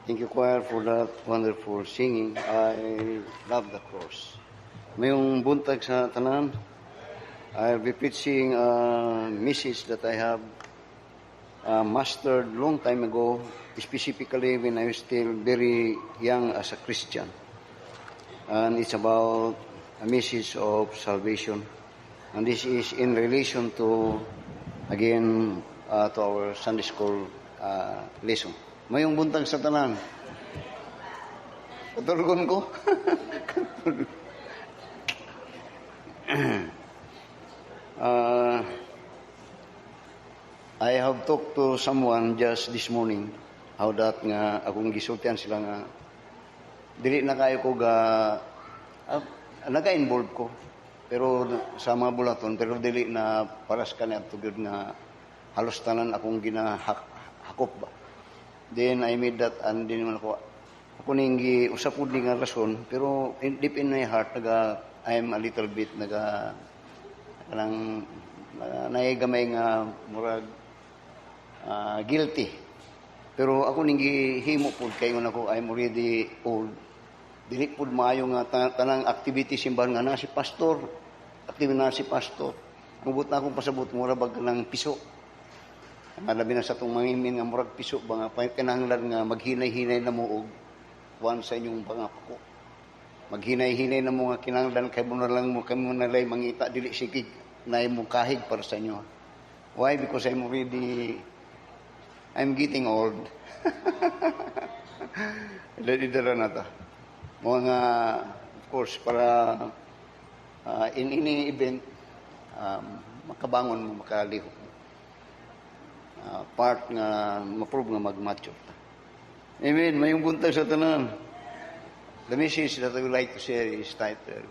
Thank you, choir, for that wonderful singing. I love the cross. Mayong buntag sa tanan, I'll be preaching a message that I have mastered long time ago, specifically when I was still very young as a Christian. And it's about a message of salvation. And this is in relation to, again, to our Sunday school lesson. Mayong buntag sa tanan. Katulgon ko. I have talked to someone just this morning how that nga akong gisultihan sila nga dili na kayo ko naga-involve ko pero sa mga bulaton pero dili na paras kaniya tugod nga halos tanan akong ginahakop ba. Then I made that and din man ako ning usap pud nga rason pero deep in my heart I'm a little bit kanang naigamay nga murag guilty. Pero ako ning gihimo pud kay ako I'm already old. Dili pud maayo nga tanang activity simbahan nga na si pastor. Aktibo na si pastor. Mubot na akong pasabot mura bag ng piso. Labi na sa itong mangimin nga murag piso ba nga kinahanglan nga maghinay-hinay na mo og one sa inyong pangako. Maghinay-hinay na mo nga kinahanglan kay mo na lang mo kamo na lay mangita dili sikig na mo kahig para sa inyo. Why? Because I'm getting old. Dali-dala na ta. Mga of course para in any event makabangon mo makalihok. Part nga ma-prove nga mag-mature. Amen. Mayong buntag sa tanan. The message that I would like to share is titled,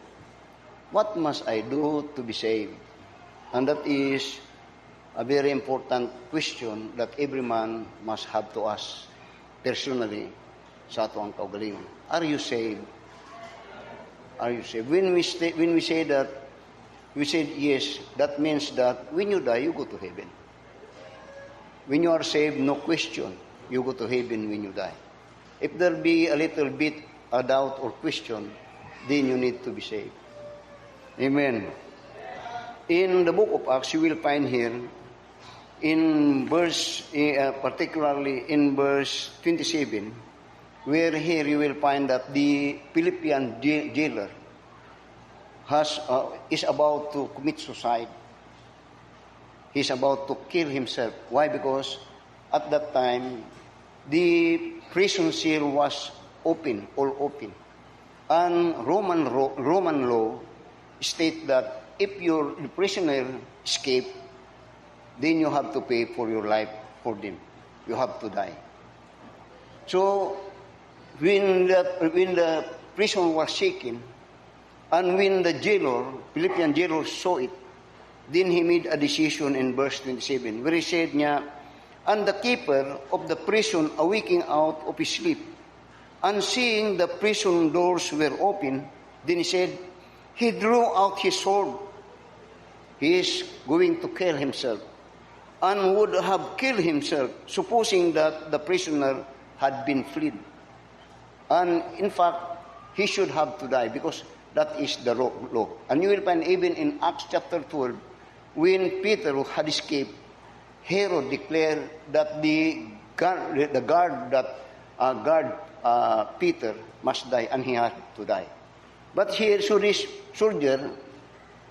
What Must I Do to Be Saved? And that is a very important question that every man must have to ask personally sa ato ang kaugalingon. Are you saved? Are you saved? When we say that, we said yes, that means that when you die, you go to heaven. When you are saved, no question, you go to heaven when you die. If there be a little bit a doubt or question, then you need to be saved. Amen. In the book of Acts, you will find here, particularly in verse 27, where here you will find that the Philippian jailer is about to commit suicide. He's about to kill himself. Why? Because at that time, the prison cell was open, all open. And Roman law state that if the prisoner escape, then you have to pay for your life for them. You have to die. So, when the prison was shaken, and when the Philippian jailer saw it, then he made a decision in verse 27, where he said niya, and the keeper of the prison awaking out of his sleep, and seeing the prison doors were open, then he said, he drew out his sword. He is going to kill himself, and would have killed himself, supposing that the prisoner had been fled. And in fact, he should have to die, because that is the law. And you will find even in Acts chapter 12, when Peter had escaped, Herod declared that the guard that Peter must die, and he had to die. But here, so this soldier,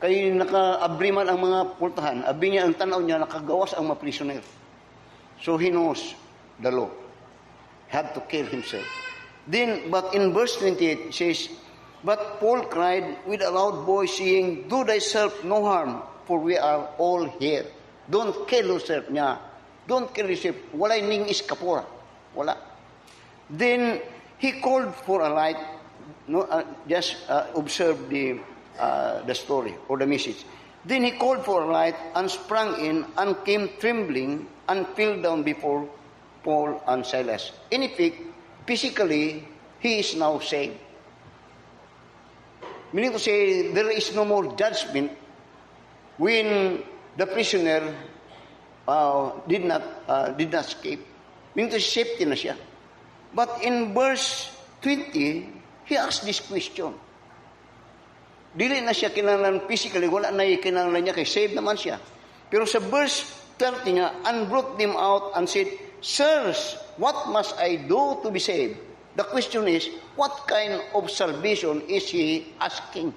kay naka-abriman ang mga pultahan, abi niya, ang tanaw niya, nakagawas ang mga prisoner. So he knows the law. He had to kill himself. Then, but in verse 28, it says, but Paul cried with a loud voice, saying, do thyself no harm, for we are all here. Don't kill yourself niya. Don't kill yourself. Walay ning iskapura. Wala. Then, he called for a light. Just observe the story or the message. Then he called for a light and sprang in and came trembling and fell down before Paul and Silas. In effect, physically, he is now saved. Meaning to say, there is no more judgment when the prisoner did not escape. Meaning to say, safety na siya. But in verse 20, he asked this question. Dili na siya kinahanglan physically, wala na kinahanglan niya, kay saved naman siya. Pero sa verse 30 nga, and brought them out and said, Sirs, what must I do to be saved? The question is, what kind of salvation is he asking?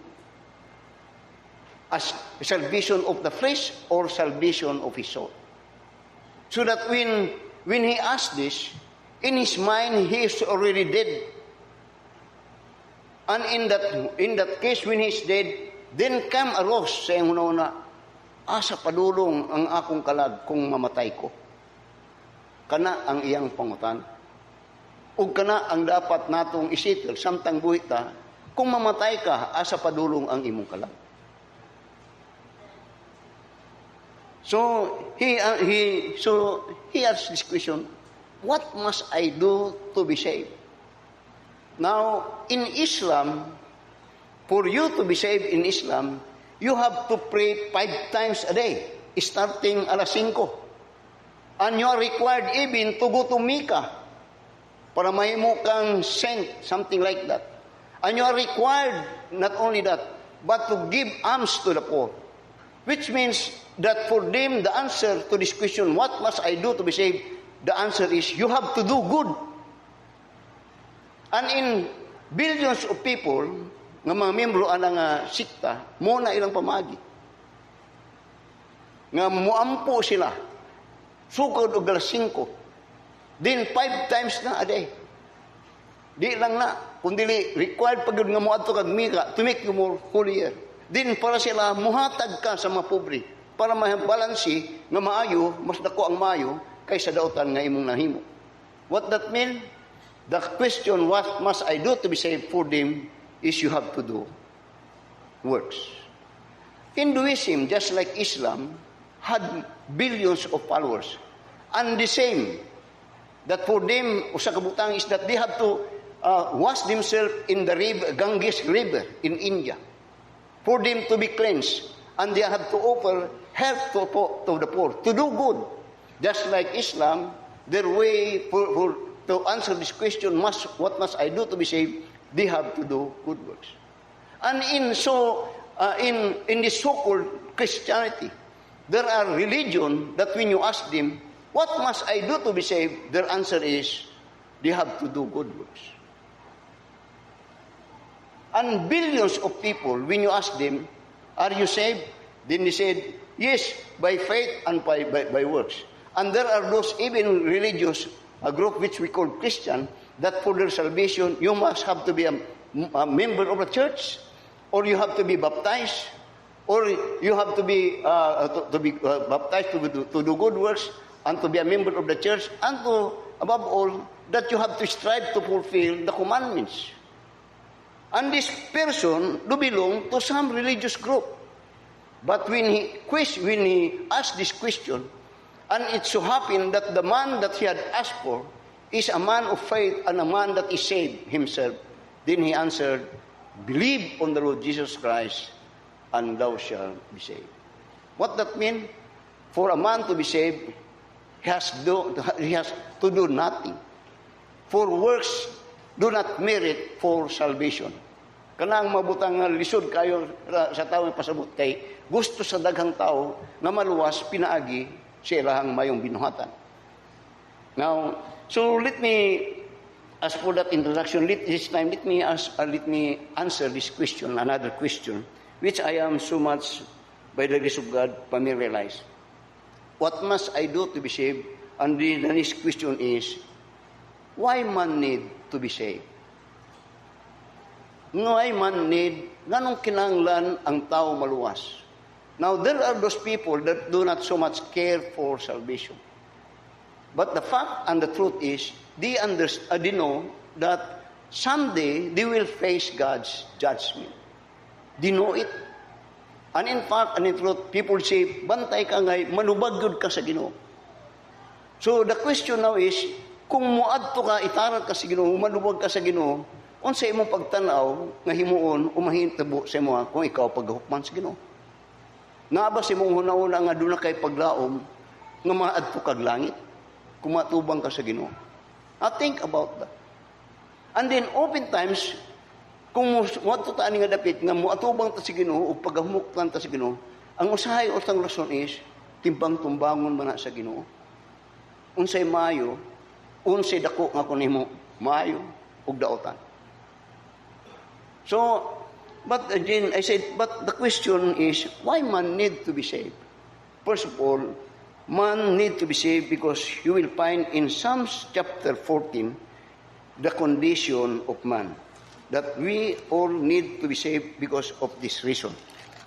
As salvation of the flesh or salvation of his soul? So that when he asked this, in his mind, he is already dead. And in that case, when he is dead, then come arose, saying una, asa padulong ang akong kalag kung mamatay ko. Kana ang iyang pangutan. O kana ang dapat natong isitil, samtang buhita, kung mamatay ka, asa padulong ang imong kalag. So he asked this question, what must I do to be saved? Now, in Islam, for you to be saved in Islam, you have to pray 5 times a day, starting alas 5. And you are required even to go to Mecca para mahimo kang saint, something like that. And you are required, not only that, but to give alms to the poor. Which means that for them, the answer to this question, what must I do to be saved? The answer is, you have to do good. And in billions of people, nga mga membro anang sikta, muna ilang pamagi. Nga muampo sila, sukod og alas 5. Then 5 times na a day. Di lang na, kundi required pagod nga muadto kag Mecca to make you more holier. Then para sila muhatag ka sa mga pobre, para mabalansi nga maayo, mas dako ang maayo kaysa daotan nga imong nahimo. What that mean? The question, what must I do to be saved for them, is you have to do works. Hinduism, just like Islam, had billions of followers. And the same, that for them, usa ka butang is that they have to wash themselves in the river, Ganges River in India, for them to be cleansed. And they have to offer help to the poor, to do good. Just like Islam, their way to answer this question, what must I do to be saved? They have to do good works. And in this so-called Christianity, there are religion that when you ask them, what must I do to be saved? Their answer is, they have to do good works. And billions of people, when you ask them, are you saved? Then they said, yes, by faith and by works. And there are those even religious a group which we call Christian, that for their salvation, you must have to be a member of a church, or you have to be baptized, or you have to be baptized to do good works, and to be a member of the church, and to, above all, that you have to strive to fulfill the commandments. And this person do belong to some religious group. But when he asked this question, and it so happened that the man that he had asked for is a man of faith and a man that is saved himself. Then he answered, believe on the Lord Jesus Christ, and thou shalt be saved. What that mean? For a man to be saved, he has to do nothing. For works do not merit for salvation. Kanang mabutang lisod kayo sa tao ng pasabot kay gusto sa daghang tao na maluwas pinaagi sa ilahang mayong binuhatan. Now, so let me, as for that introduction, let me answer this question, another question, which I am so much, by the grace of God, familiarized. What must I do to be saved? And the next question is, why man need to be saved? Why man need, ganong kinanglan ang tao maluwas? Now, there are those people that do not so much care for salvation. But the fact and the truth is, they know that someday they will face God's judgment. They know it. And in fact, and in truth, people say, bantay ka ngay, manubagod ka sa Ginoo. So the question now is, kung muadto ka, itarat ka sa Ginoo, manubag ka sa Ginoo, unsa imong pagtanaw nga himuon o mahintabo sa imo kung ikaw paghukman sa Ginoo? Nga ba si mong hunahuna nga doon na kay paglaom nga maadto kag langit kung matubang ka sa Ginoo? Think about that. And then, oftentimes, kung moadto ta ani nga dapit nga moatubang ta sa Ginoo o pagamuktan ta sa Ginoo, ang usahay o tang rason is timbang-tumbangon man na sa Ginoo. Unsay maayo, unsay dako nga kunimo maayo ug daotan. So, but again, I said, but the question is, why man need to be saved? First of all, man need to be saved because you will find in Psalms chapter 14 the condition of man. That we all need to be saved because of this reason.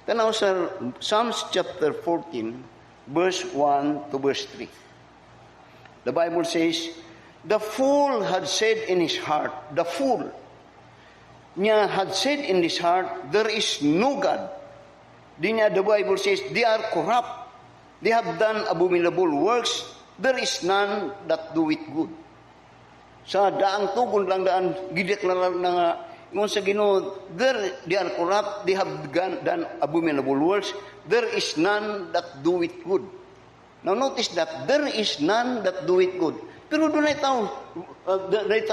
Tanaw sa Psalms chapter 14, verse 1 to verse 3. The Bible says, the fool had said in his heart, the fool niya had said in his heart, there is no God. Di niya, the Bible says, they are corrupt. They have done abominable works. There is none that do it good. Sa daang tugon lang daan, gideklara na nga, ngon sa Ginoo, they are corrupt, they have done abominable works, there is none that do it good. Now notice that, there is none that do it good. Pero doon ay tao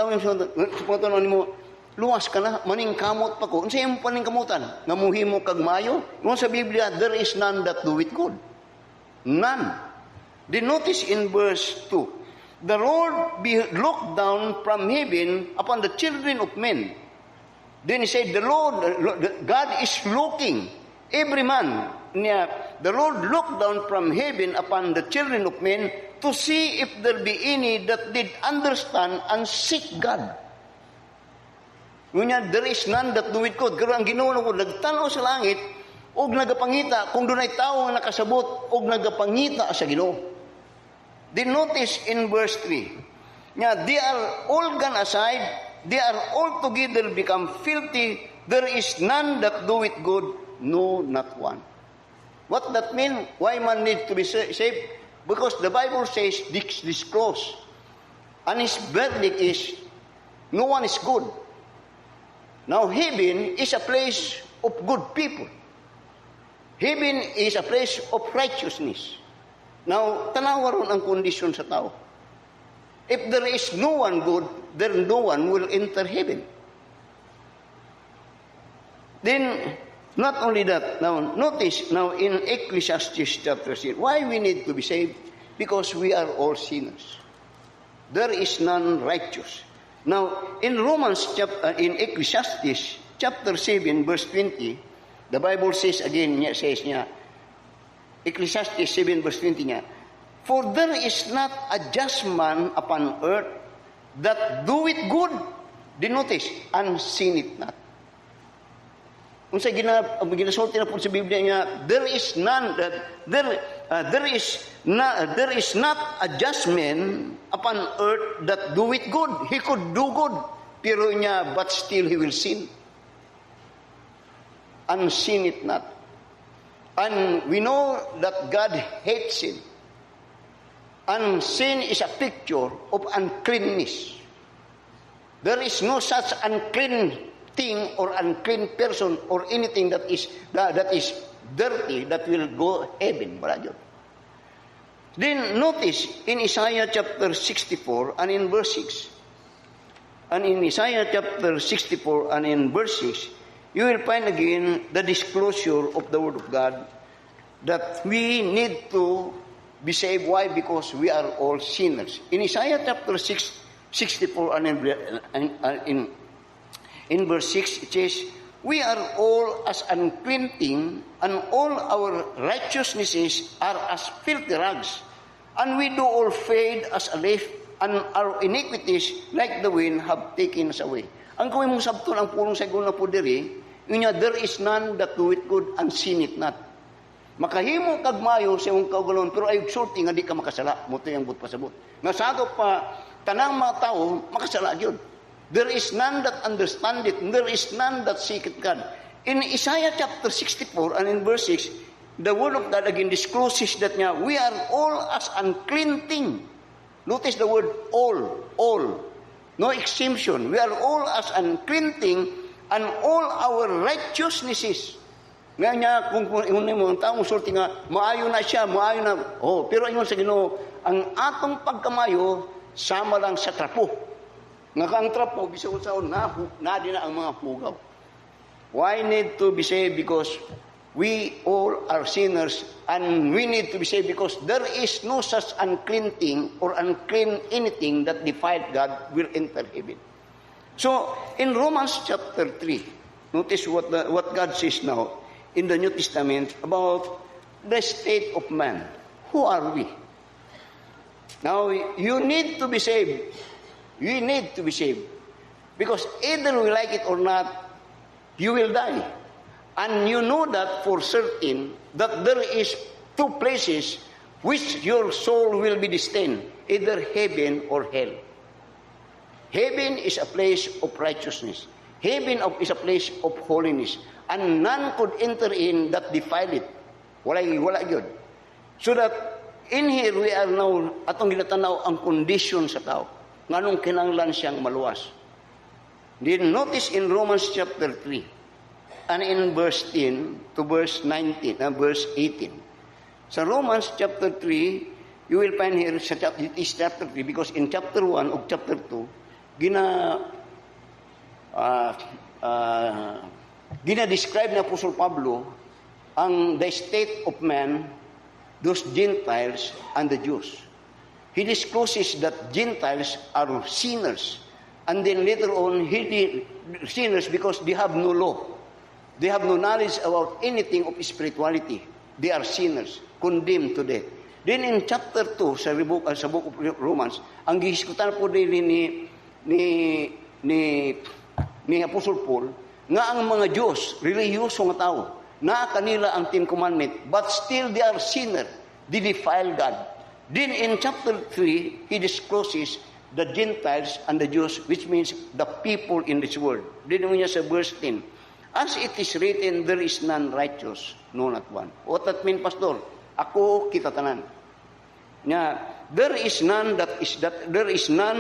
yung supuntan mo, luwas ka na, maningkamot pa ko. Ano sa'yo yung paningkamutan? Namuhi mo kag mayo? Ngon sa Biblia, there is none that do it good. None. Then notice in verse 2, the Lord looked down from heaven upon the children of men. Then he said, the Lord, God is looking, every man. The Lord looked down from heaven upon the children of men to see if there be any that did understand and seek God. Ngunya, there is none that do it good. Pero ang Ginoo ko, nagtanaw sa langit, og nagapangita, kung doon ay tao nga nakasabot, og nagapangita sa Ginoo. Then notice in verse 3, they are all gone aside, they are altogether become filthy. There is none that do it good, no, not one. What that mean? Why man need to be saved? Because the Bible says this close. And his verdict is, no one is good. Now, heaven is a place of good people. Heaven is a place of righteousness. Now, tanawa ron ang kondisyon sa tao. If there is no one good, then no one will enter heaven. Then, not only that, now notice, now in Ecclesiastes chapter 6, why we need to be saved? Because we are all sinners. There is none righteous. Now, in in Ecclesiastes chapter 7, verse 20, the Bible says again, Ecclesiastes 7, verse 20 niya, for there is not a just man upon earth that do it good, di notice, and sin it not. Kung sa ginasulti na po sa Biblia niya, there is none that there is not a just man upon earth that do it good. He could do good, pero niya, but still he will sin. And sin it not. And we know that God hates sin. And sin is a picture of uncleanness. There is no such unclean thing or unclean person or anything that is dirty that will go heaven. Then notice in Isaiah chapter 64 and in verse 6. And in Isaiah chapter 64 and in verse 6, you will find again the disclosure of the Word of God that we need to be saved. Why? Because we are all sinners. In Isaiah chapter 64 and in verse 6, it says, we are all as unclean thing, and all our righteousnesses are as filthy rags. And we do all fade as a leaf, and our iniquities, like the wind, have taken us away. Ang kawin mong sabton, ang pulong sa na po diri, yun niya, there is none that do it good and sin it not. Makahimo kag mayo sa imong kaugalon, pero ayog sulti nga di ka makasala. Muto yung but pasabot. Nasado pa, tanang mga tao, makasala yun. There is none that understand it. There is none that seek it God. In Isaiah chapter 64 and in verse 6, the Word of God again discloses that niya, we are all as unclean thing. Notice the word all. No exemption. We are all as unclean thing, and all our righteousnesses. Nga niya, kung inunin mo, ang taong sulti nga, maayo na siya, maayo na. Oh, pero ayun sa Ginoo, ang atong pagkamayo, sama lang sa trapo. Nga kang trap mo, bisag sa na din na ang mga pugaw. Why need to be saved? Because we all are sinners, and we need to be saved because there is no such unclean thing or unclean anything that defied God will enter heaven. So, in Romans chapter 3, notice what God says now in the New Testament about the state of man. Who are we? Now, you need to be saved. You need to be saved. Because either we like it or not, you will die. And you know that for certain, that there is two places which your soul will be destined, either heaven or hell. Heaven is a place of righteousness. Heaven is a place of holiness. And none could enter in that defile it. Wala yun. So that in here we are now, atong ginatanaw ang condition sa tao. Nganong kinanglan siyang maluwas. Then notice in Romans chapter 3, and in verse 10 to verse 19, verse 18. Sa Romans chapter 3, you will find here, it is chapter 3, because in chapter 1 of chapter 2, describe ni Apostle Pablo ang the state of man, those Gentiles and the Jews. He discloses that Gentiles are sinners. And then later on, sinners because they have no law. They have no knowledge about anything of spirituality. They are sinners, condemned to death. Then in chapter 2, sa book of Romans, ang gihiskutan po din ni Apostle Paul, nga ang mga Diyos, religiyoso nga tao, na kanila ang Ten Commandment, but still they are sinners. They defile God. Then in chapter 3, he discloses the Gentiles and the Jews, which means the people in this world. Then niya sa verse 10, as it is written, there is none righteous, no not one. What that mean, Pastor? Ako kita tanan. Nya, there is none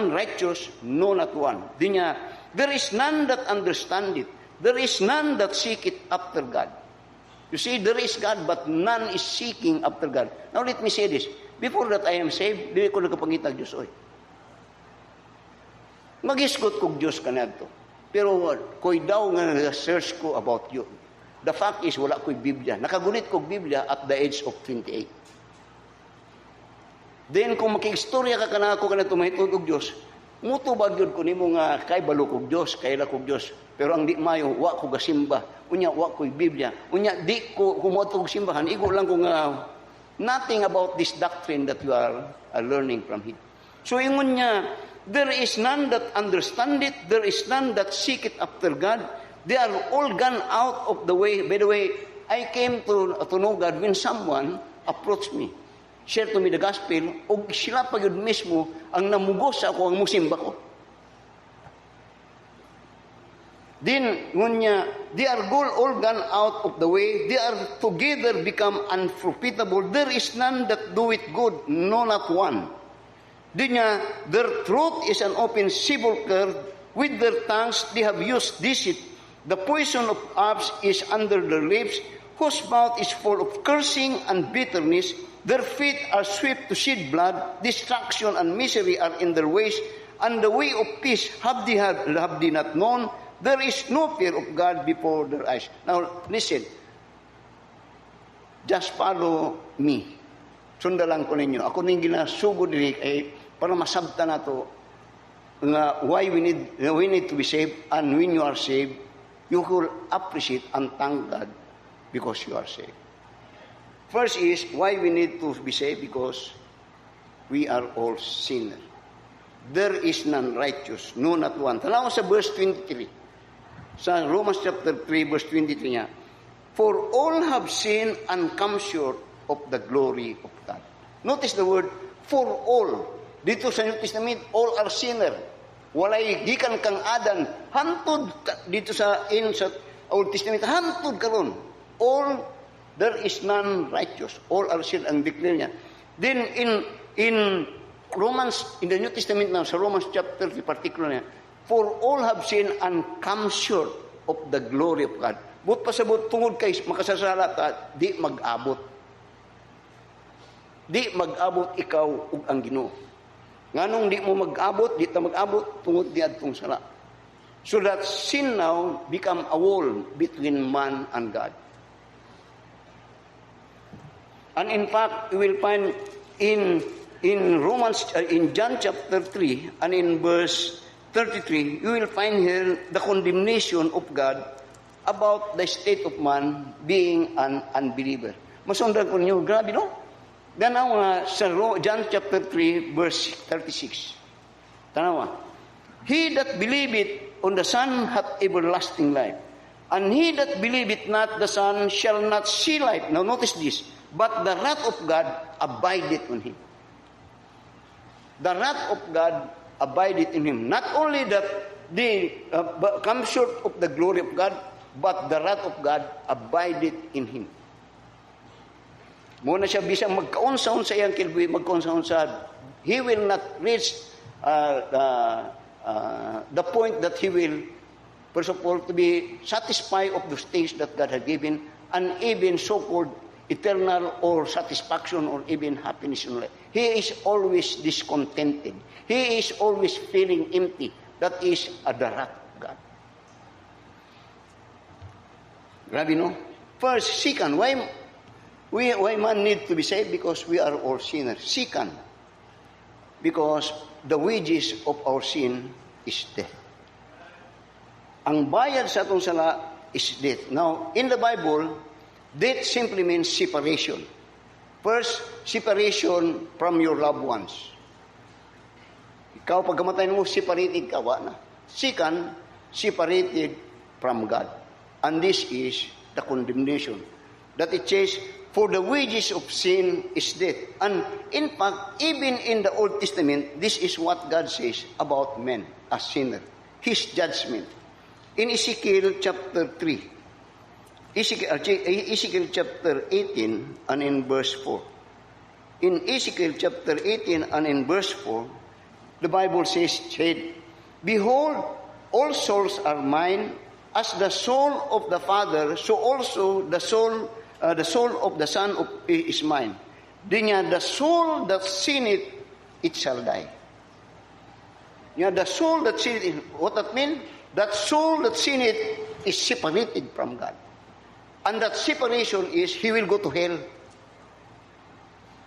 righteous, no not one. Di niya, there is none that understand it. There is none that seek it after God. You see, there is God, but none is seeking after God. Now let me say this. Before that I am saved, di ko nagkapangita Diyos, oy. Mag-iskot kong Diyos ka na ito. Pero ko'y daw nga search ko about you. The fact is, wala ko'y Biblia. Nakagunit kong Biblia at the age of 28. Then, kung makiistorya ka na ako ka na tumahitod kong Diyos, muto bagyod ko nimo nga kay balo kong Diyos, kay la kong Diyos. Pero ang di mayo, wa ko gasimba. Unya, wa ko'y Biblia. Unya, di ko kumuha kong simbahan. Igo lang kong nothing about this doctrine that you are learning from him. So, ingon niya, there is none that understand it. There is none that seek it after God. They are all gone out of the way. By the way, I came to know God when someone approached me, shared to me the gospel, o sila pa yun mismo ang namugos ako ang musimba ko. Then, ngunya, they are all gone out of the way. They are together become unprofitable. There is none that do it good, no not one. Dinya, their throat is an open sepulchre. With their tongues they have used deceit. The poison of asps is under their lips, whose mouth is full of cursing and bitterness. Their feet are swift to shed blood. Destruction and misery are in their ways, and the way of peace have they not known. There is no fear of God before their eyes. Now, listen. Just follow me. Sundalan ko ninyo. Ako ning ginasugod diri para masabta nato nga why we need to be saved, and when you are saved, you will appreciate and thank God because you are saved. First is why we need to be saved, because we are all sinners. There is none righteous, no not one. Tanaw sa verse 23. Sa Romans chapter 3 verse 23 niya, for all have sinned and come short of the glory of God. Notice the word, for all. Dito sa New Testament, all are sinner. Walay gikan kang Adan, hantod dito sa Old Testament, hantod karon. All, there is none righteous. All are sinner, ang declare niya. Then in Romans, in the New Testament now, sa Romans chapter 3 particular niya, for all have sinned and come short of the glory of God. But pasabot tungod kay makasasala ta, di mag-abot. Di mag-abot ikaw ug ang Ginoo. Nganong di mo mag-abot, di ta mag-abot, tungod di adtong sala. So that sin now become a wall between man and God. And in fact, you will find in John chapter 3 and in verse 33, you will find here the condemnation of God about the state of man being an unbeliever. Masundan ko niyo, grabe no? Tanawa sa John chapter 3 verse 36. Tanawa. He that believeth on the Son hath everlasting life, and he that believeth not the Son shall not see life. Now notice this, but the wrath of God abideth on him. The wrath of God abideth in him. Not only that they come short of the glory of God, but the wrath of God abideth in him. Muna siya bisang magkaunsaon sa iyang kilbi, magkaunsaon sa, he will not reach the point that he will, first of all, to be satisfied of those things that God had given, and even so-called eternal or satisfaction or even happiness in life. He is always discontented. He is always feeling empty. That is the wrath of God. Grabe, no? First, second, why man need to be saved? Because we are all sinners. Second, because the wages of our sin is death. Ang bayad sa atong sala is death. Now, in the Bible, death simply means separation. First, separation from your loved ones. Ikaw, pag kamatay mo, separated ka, na. Second, separated from God. And this is the condemnation. That it says, for the wages of sin is death. And in fact, even in the Old Testament, this is what God says about men as sinners. His judgment. In Ezekiel chapter 3, Ezekiel chapter 18 and in verse 4. In Ezekiel chapter 18 and in verse 4, the Bible said, behold, all souls are mine, as the soul of the Father, so also the soul of the Son is mine. Dinya, the soul that sinneth, it shall die. Yeah, the soul that sinneth, what that mean? That soul that sinneth is separated from God. And that separation is, he will go to hell.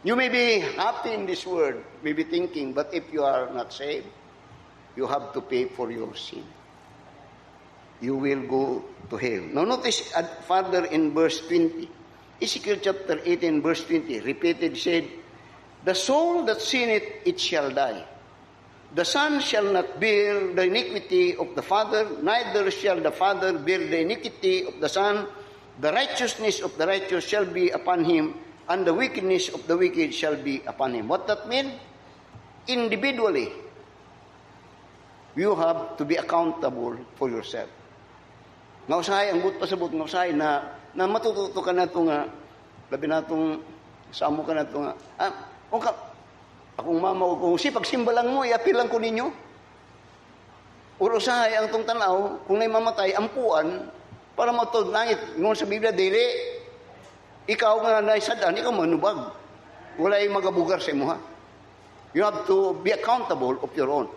You may be happy in this world, may be thinking, but if you are not saved, you have to pay for your sin. You will go to hell. Now notice further in verse 20. Ezekiel chapter 18 verse 20, repeated, said, the soul that sinneth, it shall die. The Son shall not bear the iniquity of the Father, neither shall the Father bear the iniquity of the Son. The righteousness of the righteous shall be upon him, and the wickedness of the wicked shall be upon him. What that mean? Individually, you have to be accountable for yourself. Nga usahay, ang but pasabot, nga usahay na matututo ka na ito nga, labi na itong, samo ka na ito nga, akong mama ko, kung pagsimba lang mo, iapil lang ko ninyo. Uro usahay, ang itong tanaw, kung naimamatay, ampuan, para matod langit. Ngunit sa Biblia, dili, ikaw nga naisadaan, ikaw manubag. Wala yung magabugar sa imo, ha? You have to be accountable of your own.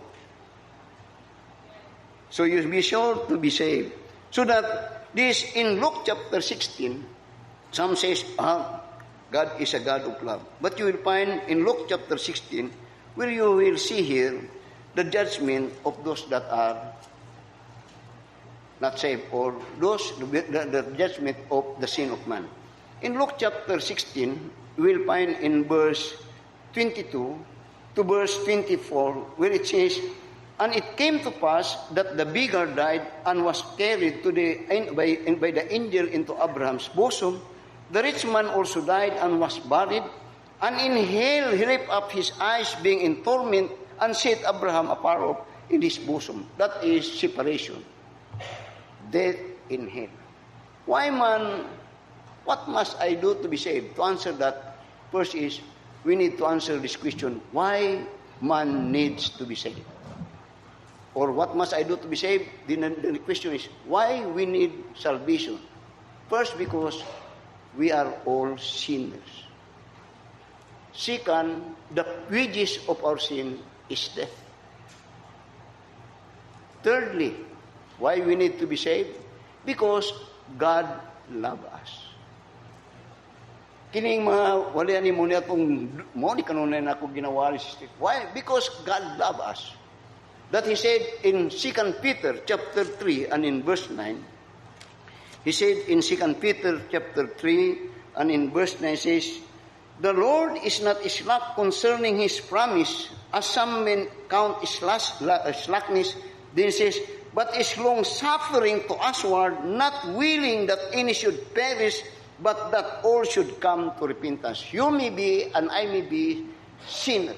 So you be sure to be saved. So that this, in Luke chapter 16, some says, God is a God of love. But you will find in Luke chapter 16, where you will see here the judgment of those that are not saved, or those the judgment of the sin of man. In Luke chapter 16, we will find in verse 22 to verse 24, where it says, and it came to pass that the beggar died and was carried by the angel into Abraham's bosom. The rich man also died and was buried. And in hell he lifted up his eyes, being in torment, and set Abraham afar off in his bosom. That is separation. Death in hell. Why man? What must I do to be saved? To answer that, first is, we need to answer this question, why man needs to be saved? Or what must I do to be saved? The question is, why we need salvation? First, because we are all sinners. Second, the wages of our sin is death. Thirdly, why we need to be saved? Because God loves us. Kining mga wala ni mo niya kung mo ni kanunay na ako ginawa ni sister. Why? Because God loves us. That He said in 2 Peter chapter 3 and in verse 9, He said in 2 Peter chapter 3 and in verse 9 says, the Lord is not slack concerning His promise, as some men count slackness. Then it says, but is long-suffering to usward, not willing that any should perish, but that all should come to repentance. You may be, and I may be, sinner.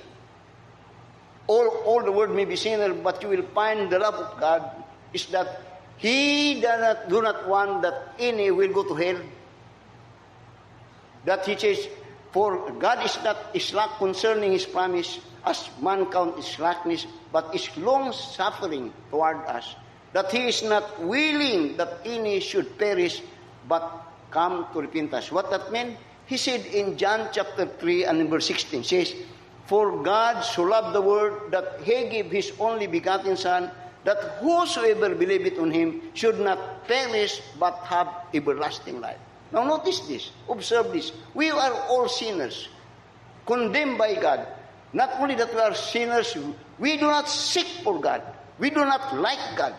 All the world may be sinner, but you will find the love of God is that He do not want that any will go to hell. That He says, for God is not slack concerning His promise, as man count slackness, but is long-suffering toward us, that He is not willing that any should perish, but come to repentance. What that meant? He said in John chapter 3 and verse 16, says, for God so loved the world that He gave His only begotten Son, that whosoever believeth on Him should not perish, but have everlasting life. Now notice this, observe this. We are all sinners, condemned by God. Not only that we are sinners, we do not seek for God. We do not like God.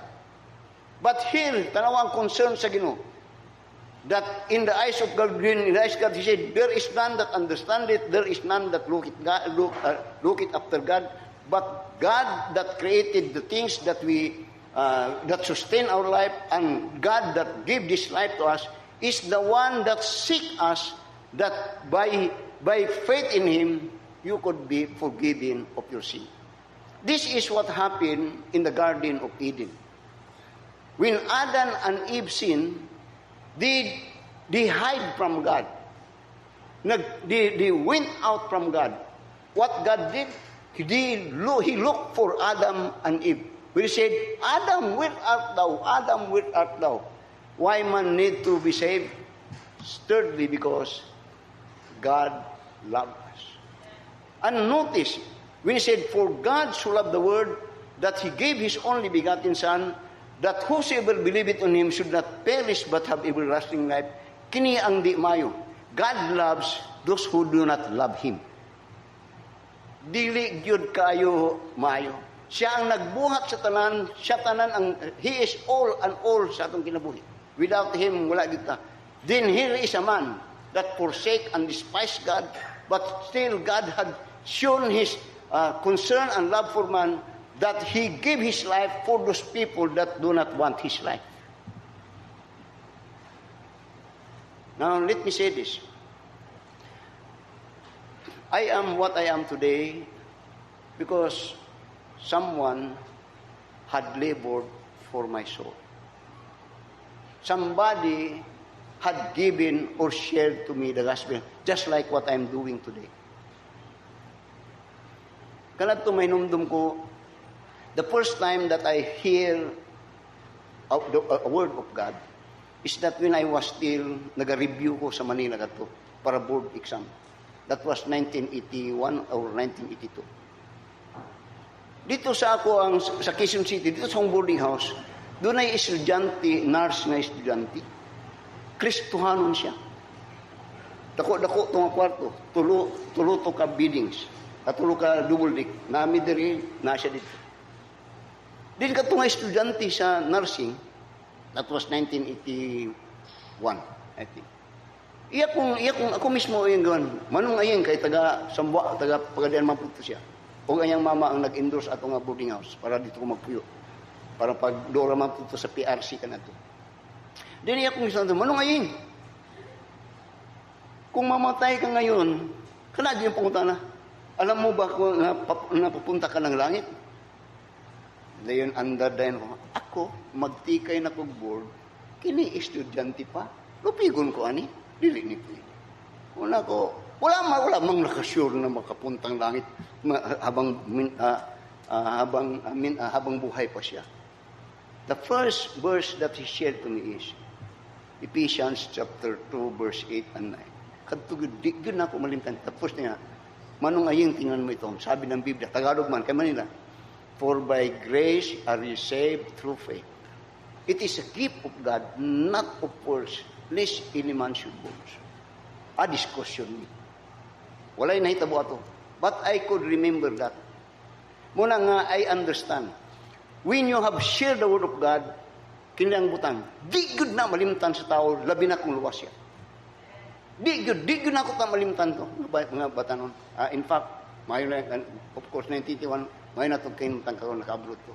But here, tanaw ang concern sa Ginoo, that in the eyes of God, in the eyes of God, He said, there is none that understand it, there is none that look it after God, but God that created the things that we that sustain our life, and God that gave this life to us, is the one that seek us, that by faith in Him, you could be forgiven of your sin. This is what happened in the Garden of Eden. When Adam and Eve sinned, they hide from God. They went out from God. What God did, He looked for Adam and Eve. When He said, Adam, where art thou? Adam, where art thou? Why man need to be saved? Thirdly, because God loved us. And notice, when He said, for God so loved the world, that He gave His only begotten Son, that whosoever believeth on Him should not perish but have everlasting life. Kini ang di mayo. God loves those who do not love Him. Dili gyud kayo mayo. Siya ang nagbuhat sa tanan, siya tanan ang He is all and all sa atong kinabuhi. Without Him, wala gyud ta. Then here is a man that forsake and despise God, but still God had shown His concern and love for man, that He gave His life for those people that do not want His life. Now, let me say this. I am what I am today because someone had labored for my soul. Somebody had given or shared to me the gospel, just like what I'm doing today. Kanadto may numdum ko, the first time that I hear a word of God is that when I was still nag-review ko sa Manila kato para board exam. That was 1981 or 1982. Dito sa ako sa Quezon City, dito sa boarding house, doon ay estudyante, nurse na estudyante. Kristohanon siya. Dako-dako itong kwarto, tulo to ka buildings, tulo ka double deck, nami diri, nasa dito. Din ka itong estudyante sa nursing, that was 1981, I think. Iya kung ako mismo yung gawin, manong ayun kay taga Pagadian Maputo siya. O kanyang mama ang nag-endorse ato nga boarding house para dito ko magpuyo. Para pag Dora Maputo sa PRC ka na to. Then iya kung isang manong ayun. Kung mamatay ka ngayon, kanadi yung pumunta na. Alam mo ba kung napupunta ka ng langit? Dayon under din ako, magtikay na kong board, kini estudyante pa. Lupigon ko ani, dili ni po. Wala mang nakasure na makapuntang langit habang buhay pa siya. The first verse that he shared to me is Ephesians chapter 2 verse 8 and 9. Kadto gyud na ko malimtan. Tapos niya, Manong aying tingnan mo ito. Sabi ng Biblia, Tagalog man, kay Manila. For by grace are you saved through faith. It is a gift of God, not of works, lest any man should boast. A discussion. Walay nahitabo ato. But I could remember that. Muna nga, I understand. When you have shared the word of God, kinilang butang, di good na malimtan sa tao, labi na kung luwas yan. Di good na ako ta malimtan to. Mga batanon. In fact, of course, 1981, may natong kinutang karoon, nakaabroad ko.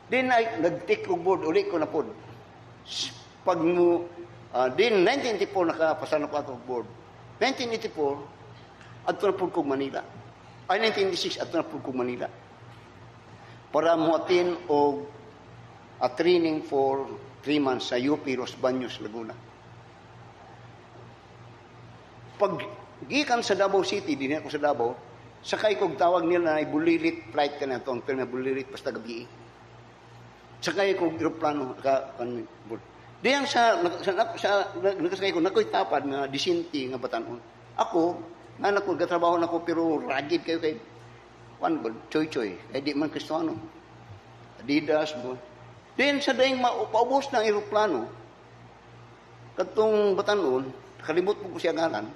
Then, nag-take ko board, uli ko na po. Pag mo, din 1984, nakapasa na po ito board. 1984, ato na po kong Manila. 1986, ato na po kong Manila. Para mo atin o a training for 3 months sa UP Los Baños, Laguna. Pag gikan sa Davao City, din ako sa Davao, sakay kong tawag nila na bulilit flight ka na ito, ang term na bulilit basta gabi. Sakay kong aeroplano, diyan nakasakay ko, nako'y tapad nga disinti nga batanon. Ako, nga nagtrabaho na ko, pero ragid kayo kay choy-choy, kaya di man Kristiyano. Adidas, diyan sa daing paubos ng aeroplano, katong batanon, kalimot po ko siya ngalan,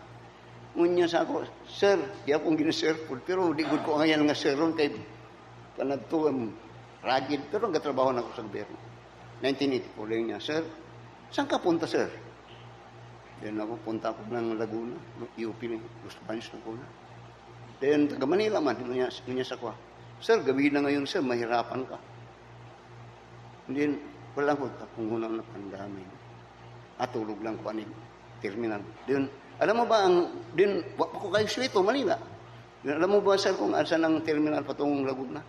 ngunya sa ako, sir, di akong gina-sir food, pero di good ko ngayon nga sir ron kay panagtuwam ragid, pero nagtrabaho na ako sa gobyerno. 1984 lang niya, sir, saan ka punta, sir? Then ako, punta ako ng Laguna, UP ni Los Baños Laguna. Then, taga Manila man, niya sa kwa, sir, gabi na ngayon, sir, mahirapan ka. Then, wala ko, kung unang napandamay. Tulog lang ko aning terminal. Then, alam mo ba, ako kayo Suito, Manila. Alam mo ba, sir, kung asan ang terminal patungong Laguna?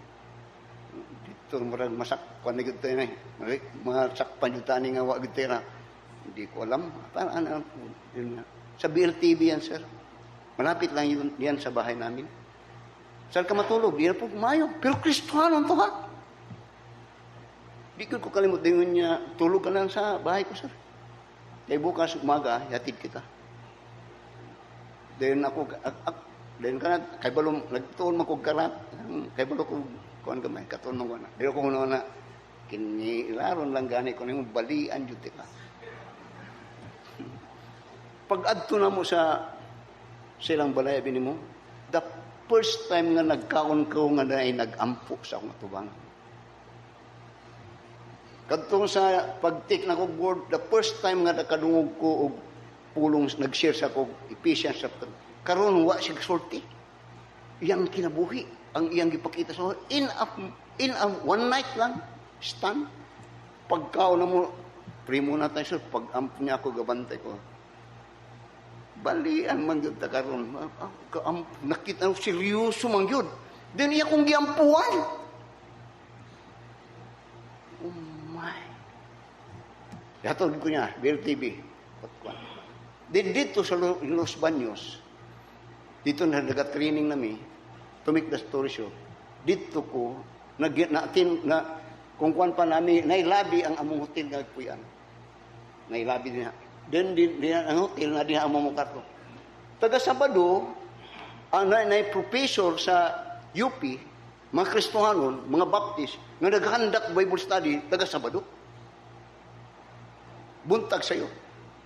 Dito, marang masakpan na gito na eh. Masakpan yung tani nga wag gito na. Hindi ko alam. Parang sa BLTV yan, sir. Malapit lang yan sa bahay namin. Saan ka matulog? Di na po kumayo. Pero Kristiyano to ha? Di ko kalimut din niya, tulog ka lang sa bahay ko, sir. Kaya bukas umaga, yatid kita. Then ako, then kay balong, nagtuon man kong karat, kay balong kong kuhan gamay, katuon ko na. Pero kung ano na, kinilaron lang gani ko na yung balian yun ka. Pag adto na mo sa silang balay, bini mo, the first time nga nagkaon ko nga na ay nag-ampo sa akong atubang. Kadtong sa pag-take na ko board, the first time nga nakadungog ko og pulong nag-share sa ko Ephesians chapter. Karon wa siya sulti. Iyang kinabuhi, ang iyang gipakita sa in a one night lang stand. Pagkao na mo primo na tayo sir, pag-amp niya ako gabantay ko. Balian man gyud ta karon. Nakita ko seryoso man gyud. Then iya kong giampuan. Oh my. Dato ko niya, BLTV. Dito sa Los Baños, dito na nag-training nami, to make the story short, dito ko, kung kuwan pa namin, nailabi ang among hotel nga kuyan. Nailabi din na. Then, ang hotel na din ang among karto. Taga Sabado, ang professor sa UP, mga Kristohanon, mga Baptist, nga naghandak Bible study, taga Sabado. Buntag sa'yo.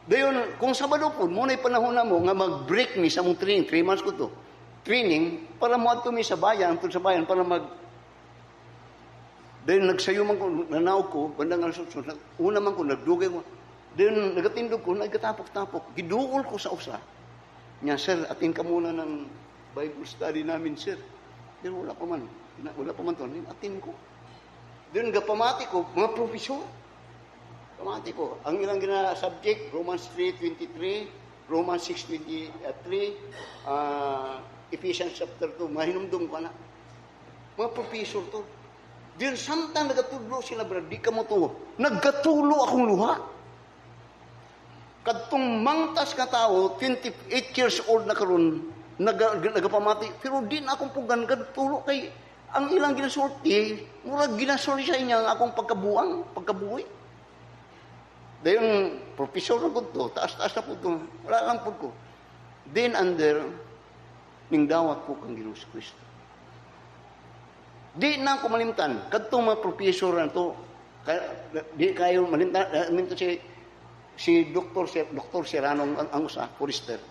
Dayon, kung Sabado po, muna'y panahon na mo nga mag-break mi sa mong training, 3 months ko to, training, para mo ato mi sa bayan, sa bayan, para dayon, nagsayo man ko, nanaw ko, bandang alas-8, una man ko, nagdugay ko, dayon, nagatindog ko, nagkatapok-tapok, giduol ko sa usa. Nya, sir, atin ka muna ng Bible study namin, sir. Pero wala pa man to, atin ko. Dayon, gapamati ko, mga profesor, pamati ko. Ang ilang subject, Romans 3:23, Romans 6:23, Ephesians chapter 2, mahinumdum ko na. Mga professor to. Then samtang nagatudlo sila, brad, di ka mo to. Nagkatulo akong luha. Kadtong mangtas ka tao, 28 years old na karon, nagapamati. Pero di na akong pugan, tulo kay ang ilang ginasulti, murag ginasulti sa inya ang akong pagkabuhi. Dayon, professor na po ito, taas-taas na po ito, wala lang po ko. Then under, ning dawat ko kang Ginoo Kristo. Di na ko malimtan kadtong mga professor na to, di kayo malimtan si Dr. Serrano ang usa, Forrester.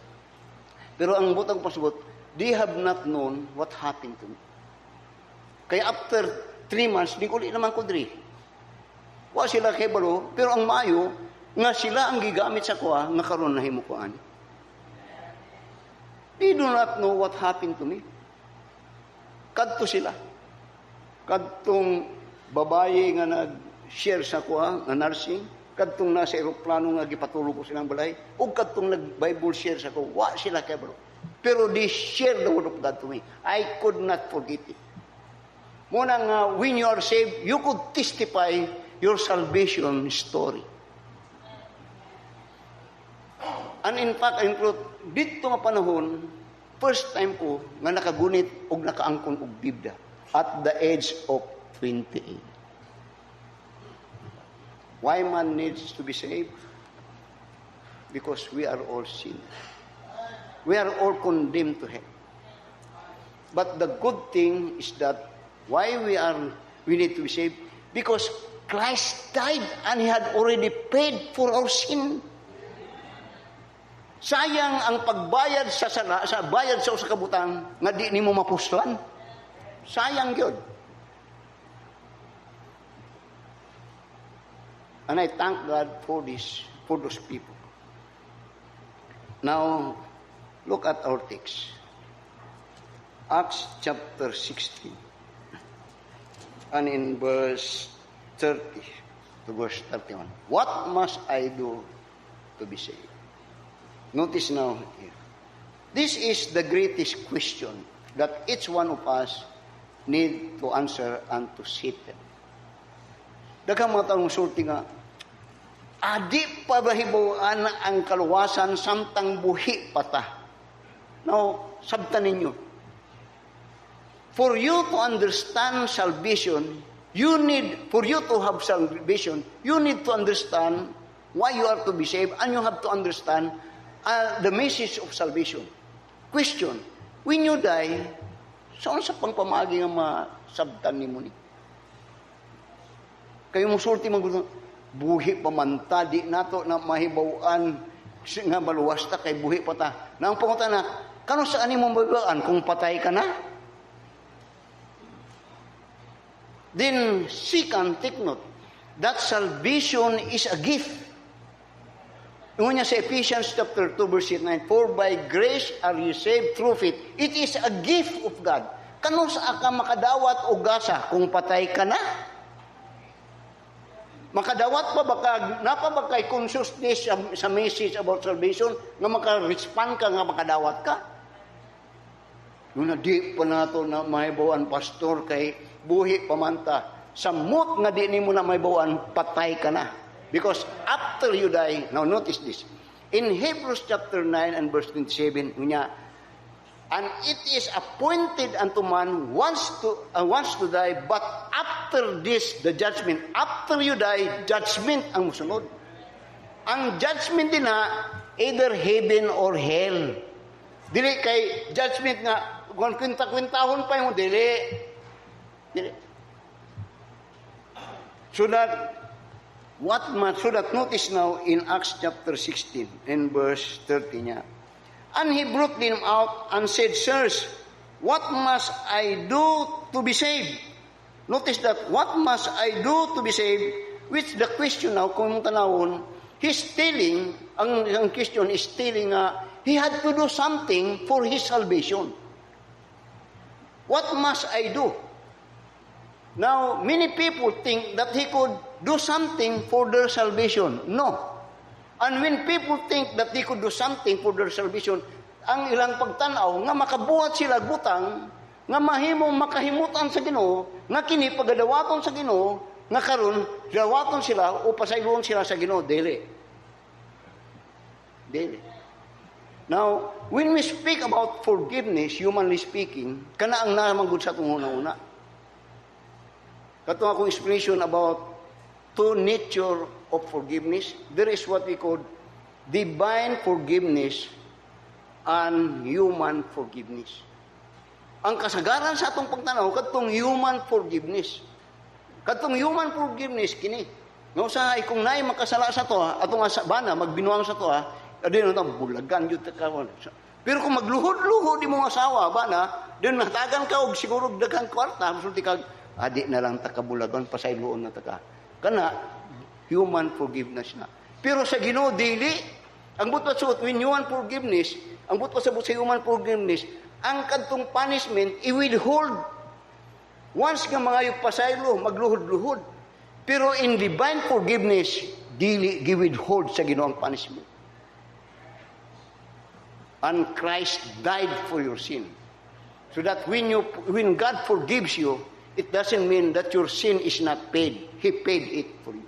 Pero ang butang pasubot, they have not known what happened to me. Kaya after 3 months, di ko naman ko diri. Wa sila kay balo, pero ang maayo, nga sila ang gigamit sa kuha, nga karon nahimo ko ani. They do not know what happened to me. Kadto sila. Kadtong babaye nga nag-share sa kuha, nga nursing, kadtong nasa eroplano nga gipatulog ko silang balay, o kadtong nag-Bible share sa ko, wa sila kay bro. Pero they share the word of God to me. I could not forget it. Muna nga, when you are saved, you could testify your salvation story. And in fact, dito nga panahon, first time ko nga nakagunit o nakaangkon og Biblia at the age of 28. Why man needs to be saved? Because we are all sinners. We are all condemned to hell. But the good thing is that why we need to be saved? Because Christ died and He had already paid for our sin. Sayang ang pagbayad sa bayad sa usa ka butang nga di nimo mapuslan. Sayang gyud. And I thank God for those people. Now, look at our text. Acts chapter 16. And in verse 30 to verse 31. What must I do to be saved? Notice now here. This is the greatest question that each one of us need to answer and to settle. Daghang mga taong sulti nga, adi pa bahibuan ang kaluwasan samtang buhi pata. Now, sabtan ninyo. For you to understand salvation, for you to have salvation, you need to understand why you are to be saved, and you have to understand the message of salvation. Question, when you die, saan sa pangpamagi nga masabtan ni mo ni? Kayo musulti mga buhi pamanta, di nato na mahibawaan nga baluwasta kay buhi pata. Na ang pangutan na, kano saan mo mabigaan kung patay ka na? Then, second, take note, that salvation is a gift. Yung niya sa Ephesians chapter 2 verse 9, for by grace are you saved through faith. It is a gift of God. Kano sa ka makadawat o gasa kung patay ka na? Makadawat pa baka, napabagkay consciousness sa message about salvation, nga maka-respond ka nga makadawat ka? Nung di pa nato na mahibawan pastor kay buhi pamanta, samot nga di ni mo na mahibawan, patay ka na. Because after you die, now notice this, in Hebrews chapter 9 and verse 27, niya, and it is appointed unto man once to die, but after this, the judgment. After you die, judgment ang musunod. Ang judgment din na, either heaven or hell. Dili kay judgment nga, kung kwinta-kwintahon pa yung dili. So that notice now in Acts chapter 16 and verse 30 niya. And he brought them out and said, sirs, what must I do to be saved? Notice that, what must I do to be saved? Which the question now, kung tanawon, he's telling, ang question is telling he had to do something for his salvation. What must I do? Now, many people think that he could do something for their salvation. No. And when people think that they could do something for their salvation, ang ilang pagtanaw, nga makabuhat sila butang, nga mahimong makahimutan sa Ginoo, nga kini pagadawaton sa Ginoo, nga karon dawaton sila o pasayloon sila sa Ginoo, dili. Now, when we speak about forgiveness, humanly speaking, kana ang namangod sa itong una-una. Katong akong explanation about two nature of forgiveness, there is what we call divine forgiveness and human forgiveness. Ang kasagaran sa atong pagtanaw, kadtong human forgiveness. Kadtong human forgiveness, kini. Nga usahay, kung naay makasala sa to, atong bana, magbinuang sa to, adin na bulagan yun. Pero kung magluhod-luhod di mong asawa, bana, din natagan ka og siguro daghang kwarta, masulti kag, adi na lang takabulagan, pasayloon na taka. Kana, human forgiveness na. Pero sa Ginoo dili, ang butwa sa human forgiveness, ang butwa sa human forgiveness, ang kadtong punishment, i-withhold. Once nga mga pasaylo, magluhod-luhod. Pero in divine forgiveness, dili gi-withhold sa Ginoo ang punishment. And Christ died for your sin. So that when God forgives you, it doesn't mean that your sin is not paid. He paid it for you.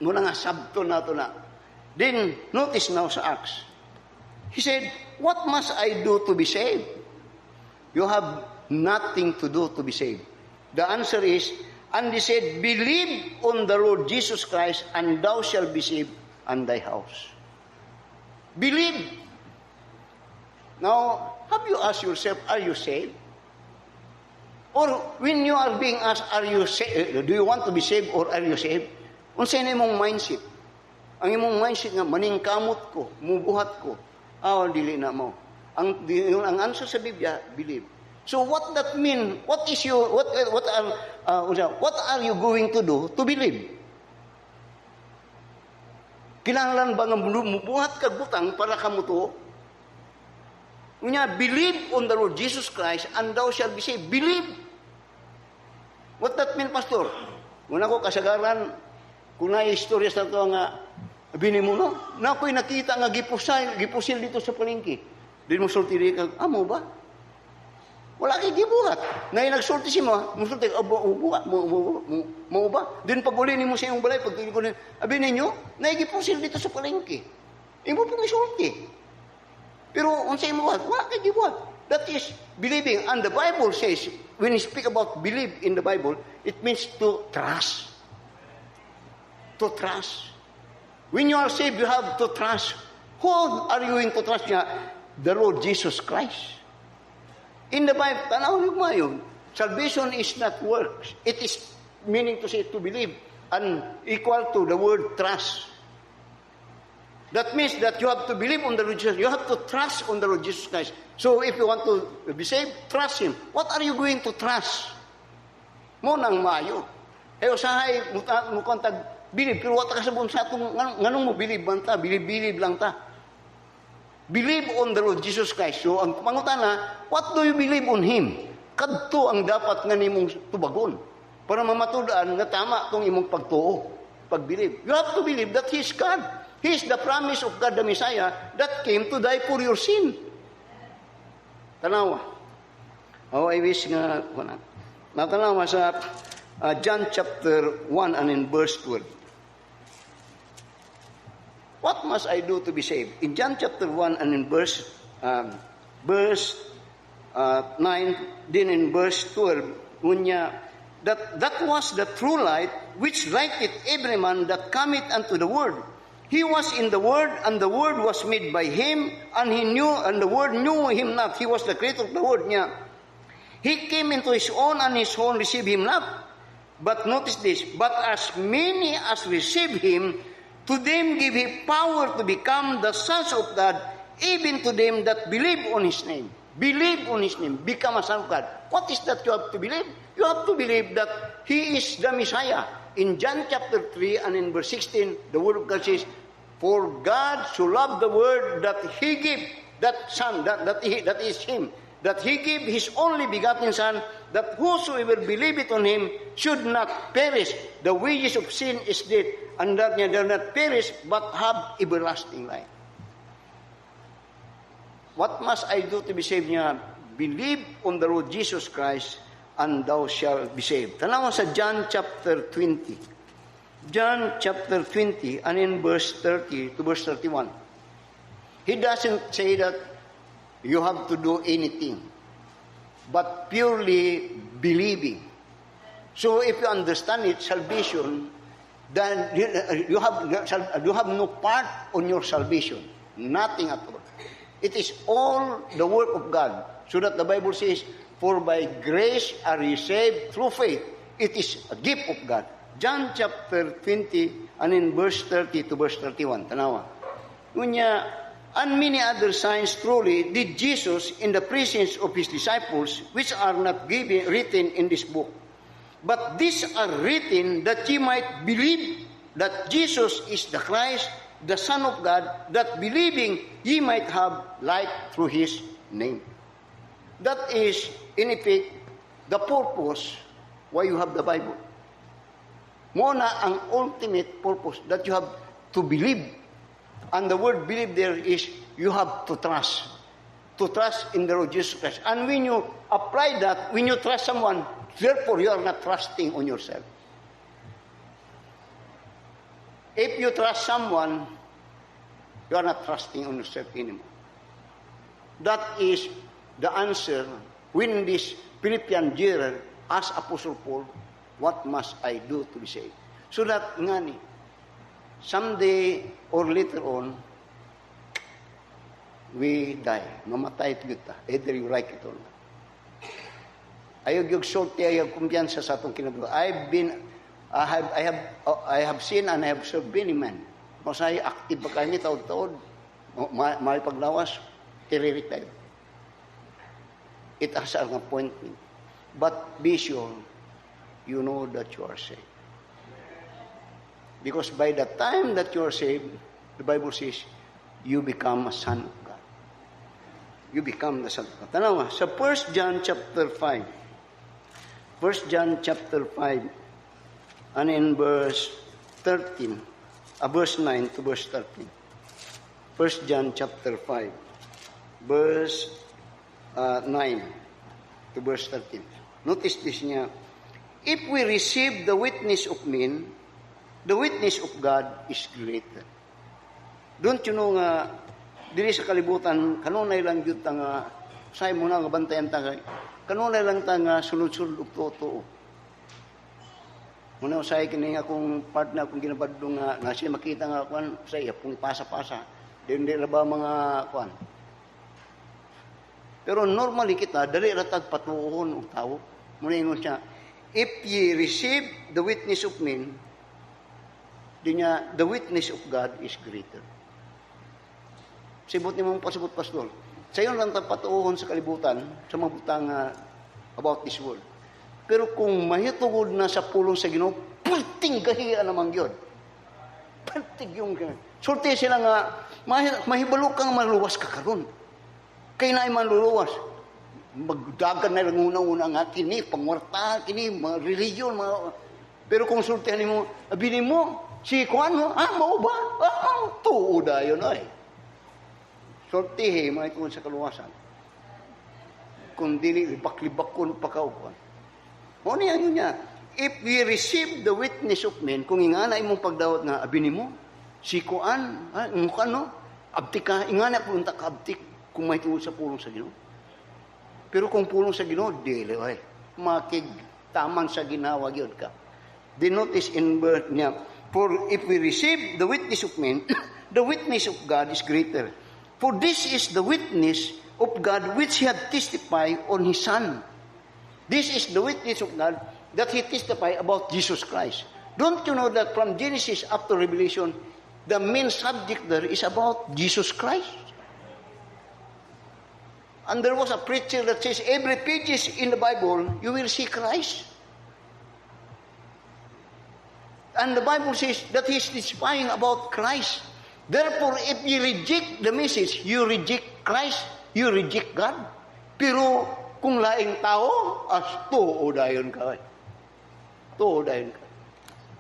Muna nga sabto na ito na. Then, notice now sa Acts. He said, what must I do to be saved? You have nothing to do to be saved. The answer is, and he said, believe on the Lord Jesus Christ, and thou shalt be saved, and thy house. Believe. Now, have you asked yourself, are you saved? Or when you are being asked, are you saved? Do you want to be saved or are you saved? Unsay na imong mindset? Ang imong mindset nga maningkamot ko, mubuhat ko. Dili na mo. Ang answer sa Biblia, believe. So what that mean? What are you going to do to believe? Kinahanglan ba nga mubuhat kag butang para kamo to? Unya, believe on the Lord Jesus Christ and thou shalt be saved. Believe. What that mean, Pastor? Muna ko kasagaran, kung na-istorya sa ito nga, bini mo, no? Na ako'y nakita nga gipusil dito sa palengke. Di mo sulti rin ka, mo ba? Wala kay gibuhat. Na nagsulti si mo, musulti, mo ba? Din pag uli ni mo sa iyong balay, pag tuloy ko na, ninyo, naigipusil dito sa palengke. Imo pong isulti. Pero unsay mo what? Wala kay gibuhat. That is believing. And the Bible says, when you speak about believe in the Bible, it means to trust. To trust. When you are saved, you have to trust. Who are you going to trust niya? The Lord Jesus Christ. In the Bible, tanaw niyo mayon, salvation is not works. It is meaning to say to believe and equal to the word trust. That means that you have to believe on the Lord Jesus. You have to trust on the Lord Jesus Christ. So if you want to be saved, trust Him. What are you going to trust? Mo nang mayo. Usahay, mo kontag, believe. Pero wata ka sabon sa itong, nganong mo believe man ta? Believe lang ta. Believe on the Lord Jesus Christ. So ang pangutana, what do you believe on Him? Kadto ang dapat nga nimong tubagon. Para mamatudaan nga tama itong imong pagtuo. Pag-believe. You have to believe that He is God. He is the promise of God the Messiah that came to die for your sin. Tanawa. I wish nga, natanawa sa John chapter 1 and in verse 12. What must I do to be saved? In John chapter 1 and in verse 9, then in verse 12, that was the true light, which lighteth every man that cometh unto the world. He was in the Word, and the Word was made by Him, and the Word knew Him not. He was the creator of the Word niya. He came into His own, and His own received Him not. But notice this, but as many as receive Him, to them give He power to become the sons of God, even to them that believe on His name. Believe on His name, become a son of God. What is that you have to believe? You have to believe that He is the Messiah. In John chapter 3 and in verse 16, the Word of God says, for God so loved the world that He gave that Son, that is Him, that He gave His only begotten Son, that whosoever believeth on Him should not perish. The wages of sin is death, and that they shall not perish, but have everlasting life. What must I do to be saved niya? Believe on the Lord Jesus Christ, and thou shalt be saved. Tanawa sa John chapter 20. John chapter 20 and in verse 30 to verse 31. He doesn't say that you have to do anything, but purely believing. So if you understand it, salvation, then you have no part on your salvation. Nothing at all. It is all the work of God. So that the Bible says, for by grace are ye saved through faith. It is a gift of God. John chapter 20, and in verse 30 to verse 31. Tanawa. Ngunya, and many other signs truly did Jesus in the presence of his disciples, which are not written in this book. But these are written that ye might believe that Jesus is the Christ, the Son of God, that believing ye might have life through his name. That is, in effect, the purpose why you have the Bible. Muna ang ultimate purpose that you have to believe. And the word believe there is you have to trust. To trust in the Lord Jesus Christ. And when you apply that, when you trust someone, therefore you are not trusting on yourself. If you trust someone, you are not trusting on yourself anymore. That is the answer when this Philippian jailer asked Apostle Paul, what must I do to be saved? So that, ngani, someday or later on, we die. Mamatay kita. Either you like it or not. Ayog yung sulti, ayog kumpiyansa sa atong kinabuhi. I have seen and I have served many men. Masaya, active pa kami, taod-taod. May paglawas, tiririk tayo. It has an appointment. But be sure, you know that you are saved. Because by the time that you are saved, the Bible says, you become a son of God. You become the son of God. Tanawa, sa 1 John chapter 5. 1 John chapter 5, and in verse 13, verse 9 to verse 13. 1 John chapter 5, verse 9 to verse 13. Notice this niya. If we receive the witness of men, the witness of God is greater. Don't you know nga, dili sa kalibutan, kanunay lang yun nga, say mo na nga bantayan ta, kanunay lang ta nga sunod-sunod og totoo. Muna say kini akong partner akong ginabadlo nga na siya makita nga kwan say apong pasa-pasa. Hindi ra ba mga kwan. Pero normally kita dali ra tag patuon og tawo. Muna ingon siya, if ye receive the witness of men, the witness of God is greater. Sibot ni mong pasabot, Pastor. Sa iyo lang patuon sa kalibutan, sa mga butang about this world. Pero kung mahitugod na sa pulong sa Ginoo, pulting gahiya naman yun. Pulting yung gano'n. Sulti sila nga, mahibalo kang maluwas ka karon. Kaya na man luluwas. Magdagan na lang una-una nga, kini, pangwarta, kini, mga religion, mga... Pero kung sultihan mo, abinin mo, si Kuan mo, mau ba? Tuo da yun ay. Sultihe, mga ito sa kaluwasan. Kung dili, libak-libakon pa kaukuan. O niya yun niya. If we receive the witness of men, kung ingana imong pagdawat nga, abinin mo, si Kuan, mukha no, abtik ka, ingana punta ka abtik, kung may tuwod sa pulong sa Ginoo. Pero kung pulong sa Ginoo, dili, ay, makig, taman sa ginawa, yun ka. Then notice in verse niya, for if we receive the witness of men, the witness of God is greater. For this is the witness of God which He had testified on His Son. This is the witness of God that He testified about Jesus Christ. Don't you know that from Genesis up to Revelation, the main subject there is about Jesus Christ? And there was a preacher that says, every pages in the Bible, you will see Christ. And the Bible says that He is testifying about Christ. Therefore, if you reject the message, you reject Christ, you reject God. Pero kung laing tao, tuo dayon ka. Tuo dayon ka.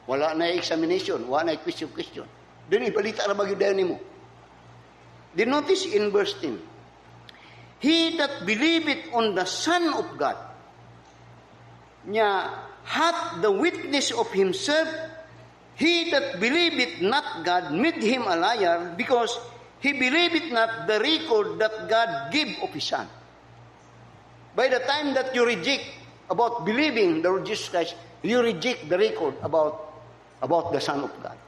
Wala na examination, wala na question. Then ibalita na bagyo dayon mo. Then notice in verse 10, He that believeth on the Son of God, nya hath the witness of himself. He that believeth not God made him a liar, because he believeth not the record that God gave of His Son. By the time that you reject about believing the Lord Jesus Christ, you reject the record about the Son of God.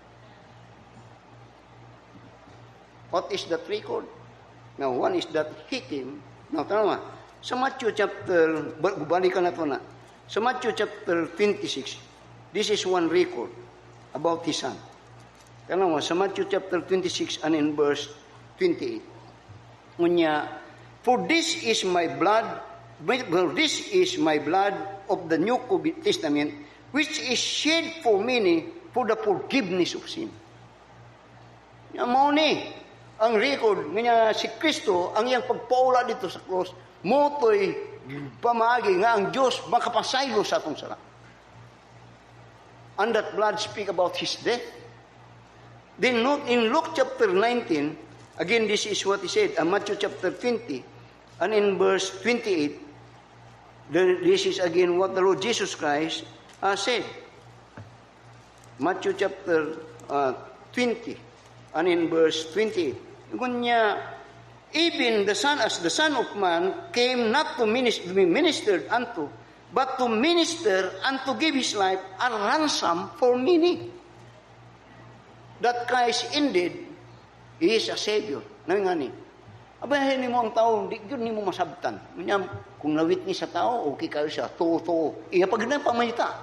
What is that record? Now, one is that he came. Now, tama, sa Matthew chapter, balikan na ito na. Sa Matthew chapter 26, this is one record about his son. Tama, sa Matthew chapter 26 and in verse 28. Unya, for this is my blood of the New Testament, which is shed for many for the forgiveness of sin. Nga mo ni, ang record nga si Kristo, ang iyang pagpaula dito sa cross, moto'y pamagi nga ang Diyos makapasaylo sa atong sala. And that blood speak about His death. Then note in Luke chapter 19, again this is what He said, Matthew chapter 20, and in verse 28, this is again what the Lord Jesus Christ said. Matthew chapter 20, and in verse 28. Gunya, even the Son, as the Son of Man, came not to be ministered unto, but to minister and to give His life a ransom for many. That Christ indeed is a Savior. Nangani. Abahin ni mo ang tao, di yun ni mo masabtan. Kung nawitness sa tao, okay kayo siya, totoo. Pag na pamanita.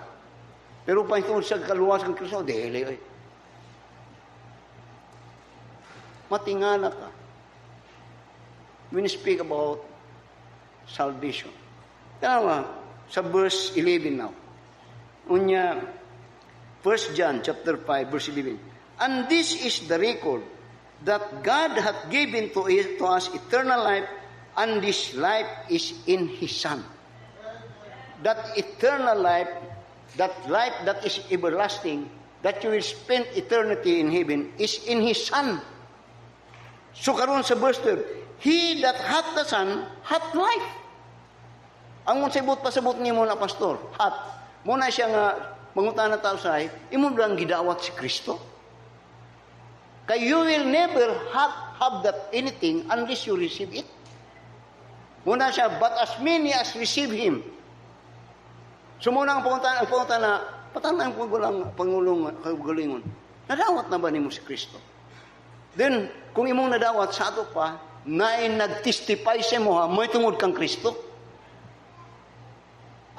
Pero pa ito sa kaluwas ng Kristo, dili. Matingala ka. When you speak about salvation. Tama, sa verse 11 now. Unya, 1 John chapter 5, verse 11. And this is the record, that God hath given to us eternal life, and this life is in His Son. That eternal life, that life that is everlasting, that you will spend eternity in heaven, is in His Son. So karon sa verse 12, He that hath the Son, hath life. Ang mong pasabot ni mo na pastor, hath. Muna siya nga, mangutan na tao sa imo lang gidawat si Kristo. Kaya you will never have that anything unless you receive it. Muna siya, but as many as receive Him. So muna ang punta na, patanang pangulungan, nadawat na ba ni mo si Kristo? Then, kung imong nadawat sa ato pa, na nag-testify sa mo, may tungod kang Kristo.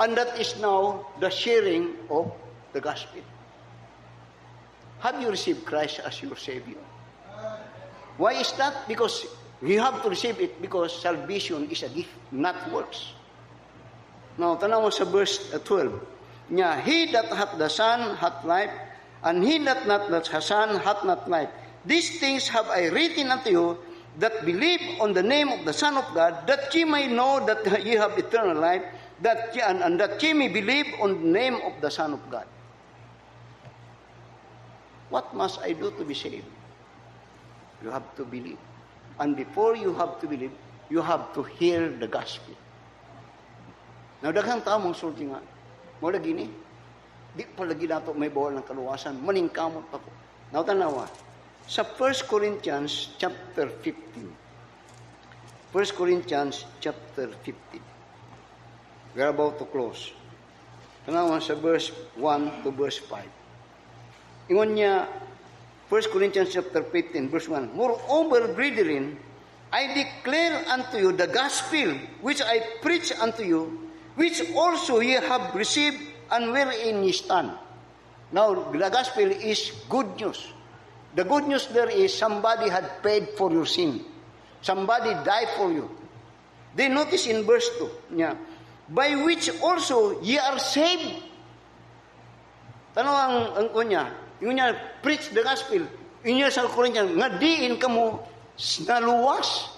And that is now the sharing of the gospel. Have you received Christ as your Savior? Why is that? Because you have to receive it because salvation is a gift, not works. Now, tanaw sa verse 12. Nya, He that hath the Son hath life, and he that not the Son hath not life. These things have I written unto you, that believe on the name of the Son of God, that ye may know that ye have eternal life, and that ye may believe on the name of the Son of God. What must I do to be saved? You have to believe. And before you have to believe, you have to hear the gospel. Now, daghang tao mong sulti nga, mo lagi ni, di pa lagi nato may bawal ng kaluwasan, maningkamot pa ko. Now, tanawa, sa 1 Corinthians chapter 15. 1 Corinthians chapter 15. We are about to close. Tanawa sa verse 1 to verse 5. Ingon niya, 1 Corinthians chapter 15, verse 1. Moreover, brethren, I declare unto you the gospel which I preach unto you, which also ye have received, and wherein ye stand. Now, the gospel is good news. The good news there is somebody had paid for your sin. Somebody died for you. Then notice in verse 2, niya, by which also ye are saved. Tanong ang kunya, yung niya, preach the gospel. Yung niya sa Corinthians, nga diin ka mo naluwas.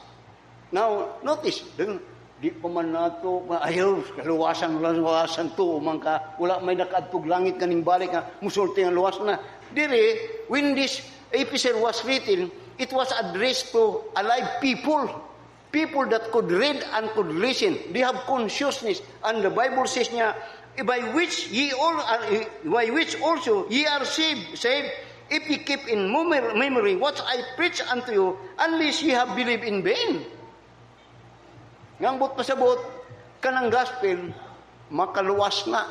Now, notice, di pa man nato, ayaw, kaluwasan to, umang ka, wala may nakaadtog langit kaning balik nga, musulti ang luwas na. Dire, when this epistle was written, it was addressed to alive people. People that could read and could listen. They have consciousness. And the Bible says niya, by which also ye are saved, if ye keep in memory what I preach unto you, unless ye have believed in vain. Ngangbot pasabot kanang gospel makaluwas na.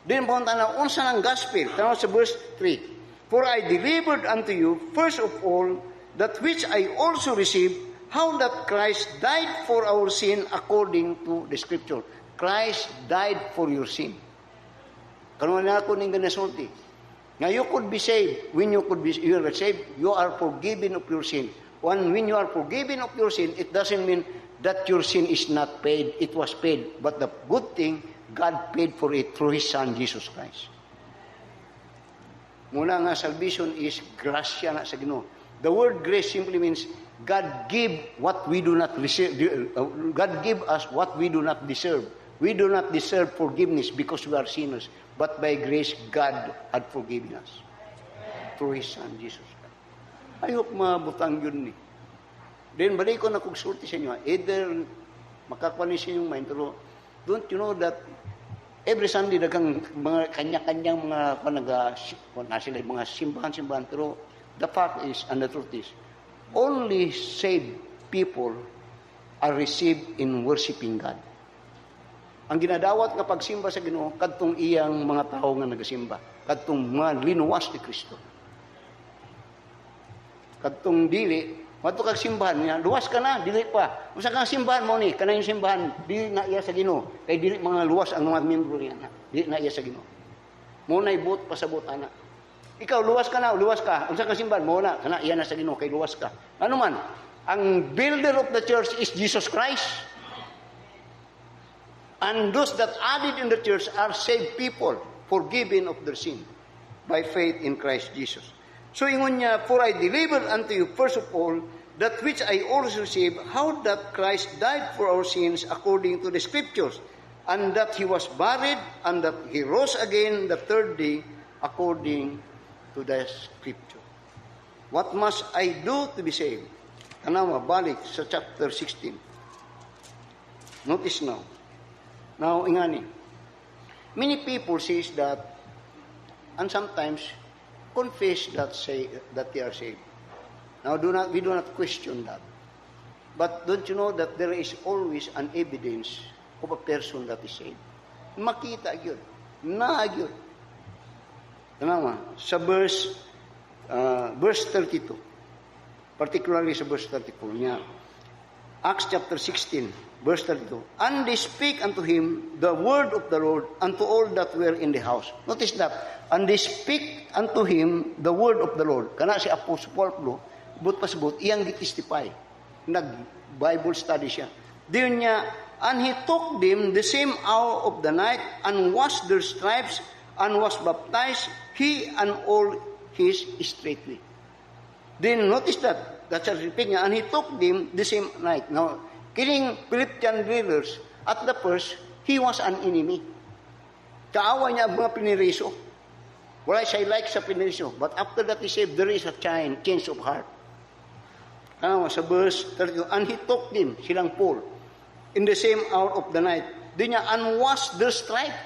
Din po na unsa nang gospel? Tanaw sa verse 3. For I delivered unto you first of all that which I also received, how that Christ died for our sin according to the Scripture. Christ died for your sin. Karon na ako ning ganasulti. Now you could be saved. When you are saved, you are forgiven of your sin. When you are forgiven of your sin, it doesn't mean that your sin is not paid. It was paid. But the good thing, God paid for it through His Son, Jesus Christ. Muna nga, salvation is grasya na sa Ginoo. The word grace simply means God give what we do not receive. God give us what we do not deserve. We do not deserve forgiveness because we are sinners. But by grace, God had forgiven us through His Son, Jesus Christ. I hope mabutang yun ni. Then, balik ko na kugsulti sa inyo. Either makakuha sa inyong mind, pero don't you know that every Sunday, dagang mga kanya-kanyang mga mga simbahan-simbahan, pero the fact is, and the truth is, only saved people are received in worshiping God. Ang ginadawat nga pagsimba sa Ginoo kadtong iyang mga tao nga nagasimba, kadtong mga linuwas ni Kristo. Kadtong dili, mato kag simbahan niya, luwas ka na, dili pa. Usa ka simbahan mo ni, kana yung simbahan, dili na iya sa Ginoo. Kay dili mga luwas ang mga miyembro niya, dili na iya sa Ginoo. Mo na ibot pasabot ana. Ikaw luwas ka na, luwas ka. Usa ka simbahan mo na, kana iya na sa Ginoo kay luwas ka. Ano man, ang builder of the church is Jesus Christ. And those that added in the church are saved people, forgiven of their sin, by faith in Christ Jesus. So ingon niya, for I delivered unto you first of all, that which I also received, how that Christ died for our sins according to the Scriptures, and that He was buried, and that He rose again the third day according to the Scripture. What must I do to be saved? Tanawa, balik sa chapter 16. Notice now. Now, ingani, many people says that, and sometimes confess that they are saved. Now, we do not question that. But don't you know that there is always an evidence of a person that is saved? Makita yun. Yun. Tanawa, sa verse 32, particularly sa verse 34 niya, Acts chapter 16, verse 32. And they speak unto him the word of the Lord unto all that were in the house. Notice that. And they speak unto him the word of the Lord. Kana si Apostle Paul, but pasabot, iyang gitistify. Nag-Bible study siya. Diyon niya, and he took them the same hour of the night and washed their stripes and was baptized, he and all his straightly. Then notice that. That's a repeat niya. And he took them the same night. Now, kining Philippian believers, at the first, he was an enemy. Kaawa niya ang mga piniriso. Wala siya like sa piniriso. But after that he saved, there is a change of heart. Sa verse 32, and he took them, silang Paul, in the same hour of the night. Di niya unwashed their stripe.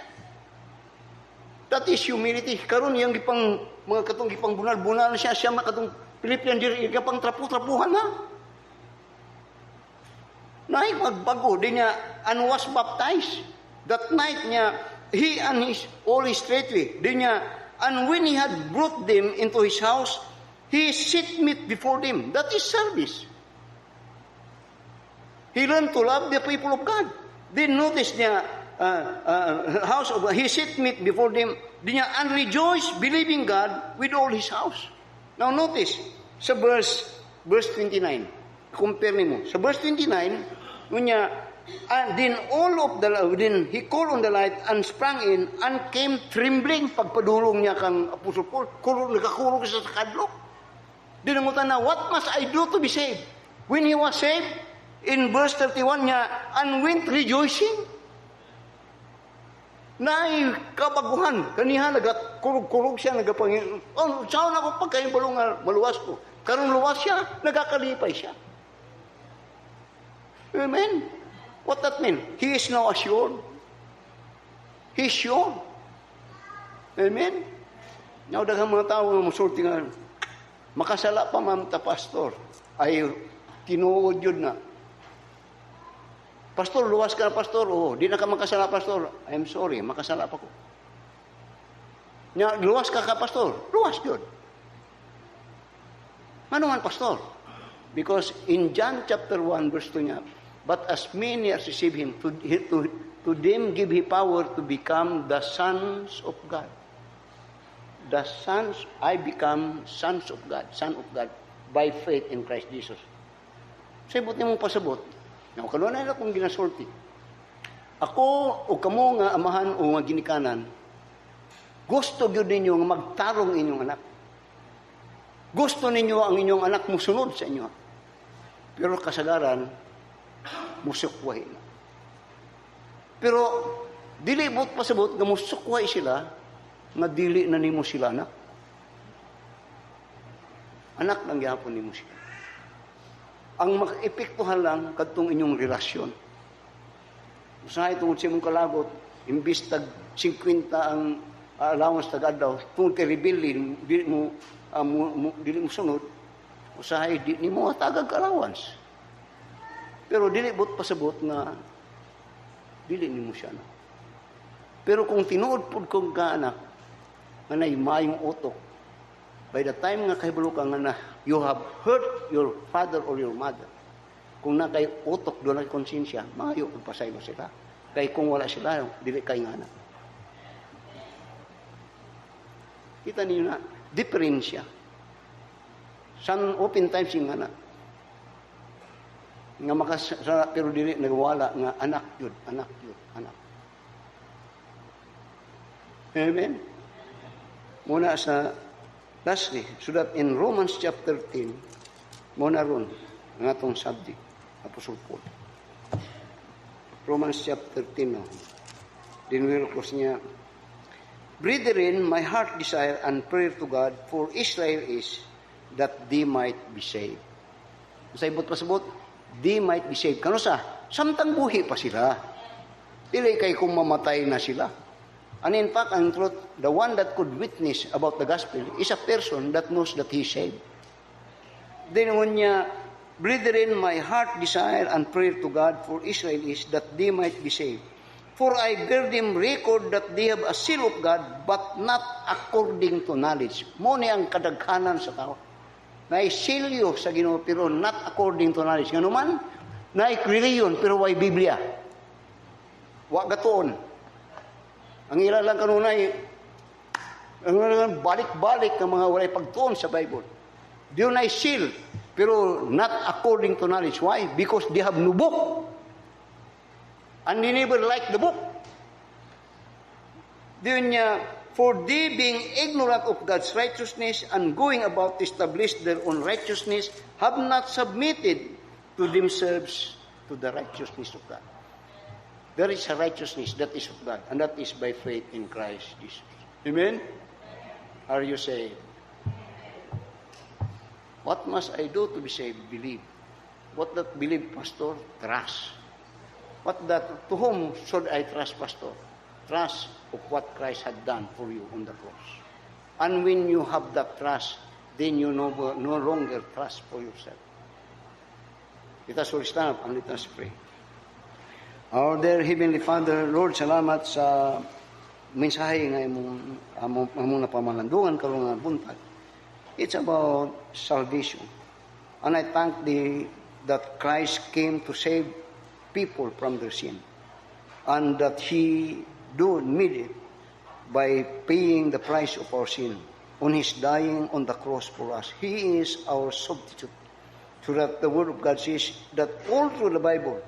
That is humility. Karon yung gipang mga katong gipang bunal-bunal siya katong Philippian diri gipang trapu-trapuhan na. Naik magbago din niya and was baptized. That night niya, he and his all straightly. Din niya, and when he had brought them into his house, he set meat before them. That is service. He learned to love the people of God. Then notice niya, house of God, he set meat before them. Din niya, and rejoice, believing God with all his house. Now notice, sa verse 29, compare mo. Sa verse 29, niya, and then he called on the light and sprang in and came trembling. Pagpadulong niya kang Apostle Paul, nakakulong siya sa kadlok. Dinangutan na, what must I do to be saved? When he was saved, in verse 31 niya, and went rejoicing. Naay kabaguhan. Kaniha, nagakurog-kurog siya, nagapangin. Oh, saan ako pagkain balong maluwas ko? Karong luwas siya, nagakalipay siya. Amen. What that mean? He is now assured. He is sure. Amen. Now, daghang mga tao nga musulti nga, makasala pa ma'am ta pastor, ay tinuod yun na. Pastor, luwas ka na, pastor. Oh, di na ka makasala, pastor. I'm sorry, makasala pa ko. Luwas ka, pastor. Luwas yun. Ano man, pastor? Because in John chapter 1, verse 2 niya, but as many as receive Him, to them give He power to become the sons of God. The sons, I become sons of God, son of God, by faith in Christ Jesus. Sabot niya mong pasabot, na kanunay na akong ginasulti. Ako o kamo nga amahan o nga ginikanan, gusto gyud ninyo nga magtarong inyong anak. Gusto ninyo ang inyong anak musunod sa inyo. Pero kasagaran, musukwahi na. Pero, dili bot pasabot, nga musukwahi sila, nga dili na nimo sila anak. Anak lang gihapon nimo sila. Ang maka-epektuhan lang, kadtong inyong relasyon. Usahay tungod sa imong kalagot, imbis tag 50 ang allowance tagad-daw, tungod kay rebellion, dili mo sunod, usahay di mo tagag allowance. Pero dili bot pasabot na dili nimo siya na. Pero kung tinuod pud kong kaanak, nga mayong utok, by the time nga kahibalo ka nga na you have hurt your father or your mother, kung na kay utok doon ang konsensya, maayo kung pasaylo sila. Kay kung wala sila, dili kay nga anak. Kita niyo na, diferensya. San open times yung anak. Nga makasara, pero dili nagwala nga anak yun, anak. Amen? Muna sa, lastly, so that in Romans chapter 10, muna ron, ang atong subject, Apostle Paul. Romans chapter 10, no? Dinwil ko niya, Brethren, my heart desire and prayer to God for Israel is that they might be saved. Masayibot pasabot, they might be saved. Kano sa? Samtang buhi pa sila. Dili kay kung mamatay na sila. And in fact, ang truth, the one that could witness about the gospel is a person that knows that he is saved. Then when niya, Brethren, my heart desire and prayer to God for Israel is that they might be saved. For I bear them record that they have a seal of God, but not according to knowledge. Mo ni ang kadaghanan sa tao. Naisilyo sa Ginoo, pero not according to knowledge. Nga naman, naik-reliyon, pero way Biblia. Wa gatoon. Ang ila lang kanunay, ang balik-balik ng mga walay pagtuon sa Bible. Diyon ay seal, pero not according to knowledge. Why? Because they have no book. And they never like the book. Diyon niya, for they being ignorant of God's righteousness and going about to establish their own righteousness, have not submitted to themselves to the righteousness of God. There is a righteousness that is of God, and that is by faith in Christ Jesus. Amen? Are you saved? What must I do to be saved? Believe. What that believe, Pastor? Trust. What that, to whom should I trust, Pastor? Trust of what Christ had done for you on the cross. And when you have that trust, then you no longer trust for yourself. Let us all stand up and let us pray. Our dear Heavenly Father, Lord, salamat sa mensahe nga among napamalandungan karong nga buntag. It's about salvation. And I thank Thee that Christ came to save people from their sin, and that He made it by paying the price of our sin on His dying on the cross for us. He is our substitute, so that the Word of God says that all through the Bible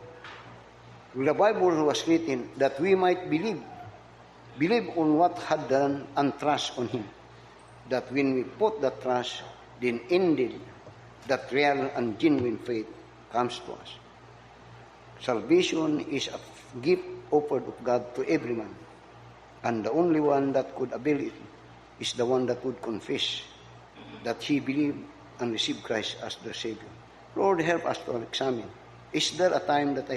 was written that we might believe on what had done and trust on Him. That when we put that trust, then indeed that real and genuine faith comes to us. Salvation is a gift offered of God to every man, and the only one that could avail it is the one that would confess that he believed and received Christ as their Savior. Lord, help us to examine. Is there a time that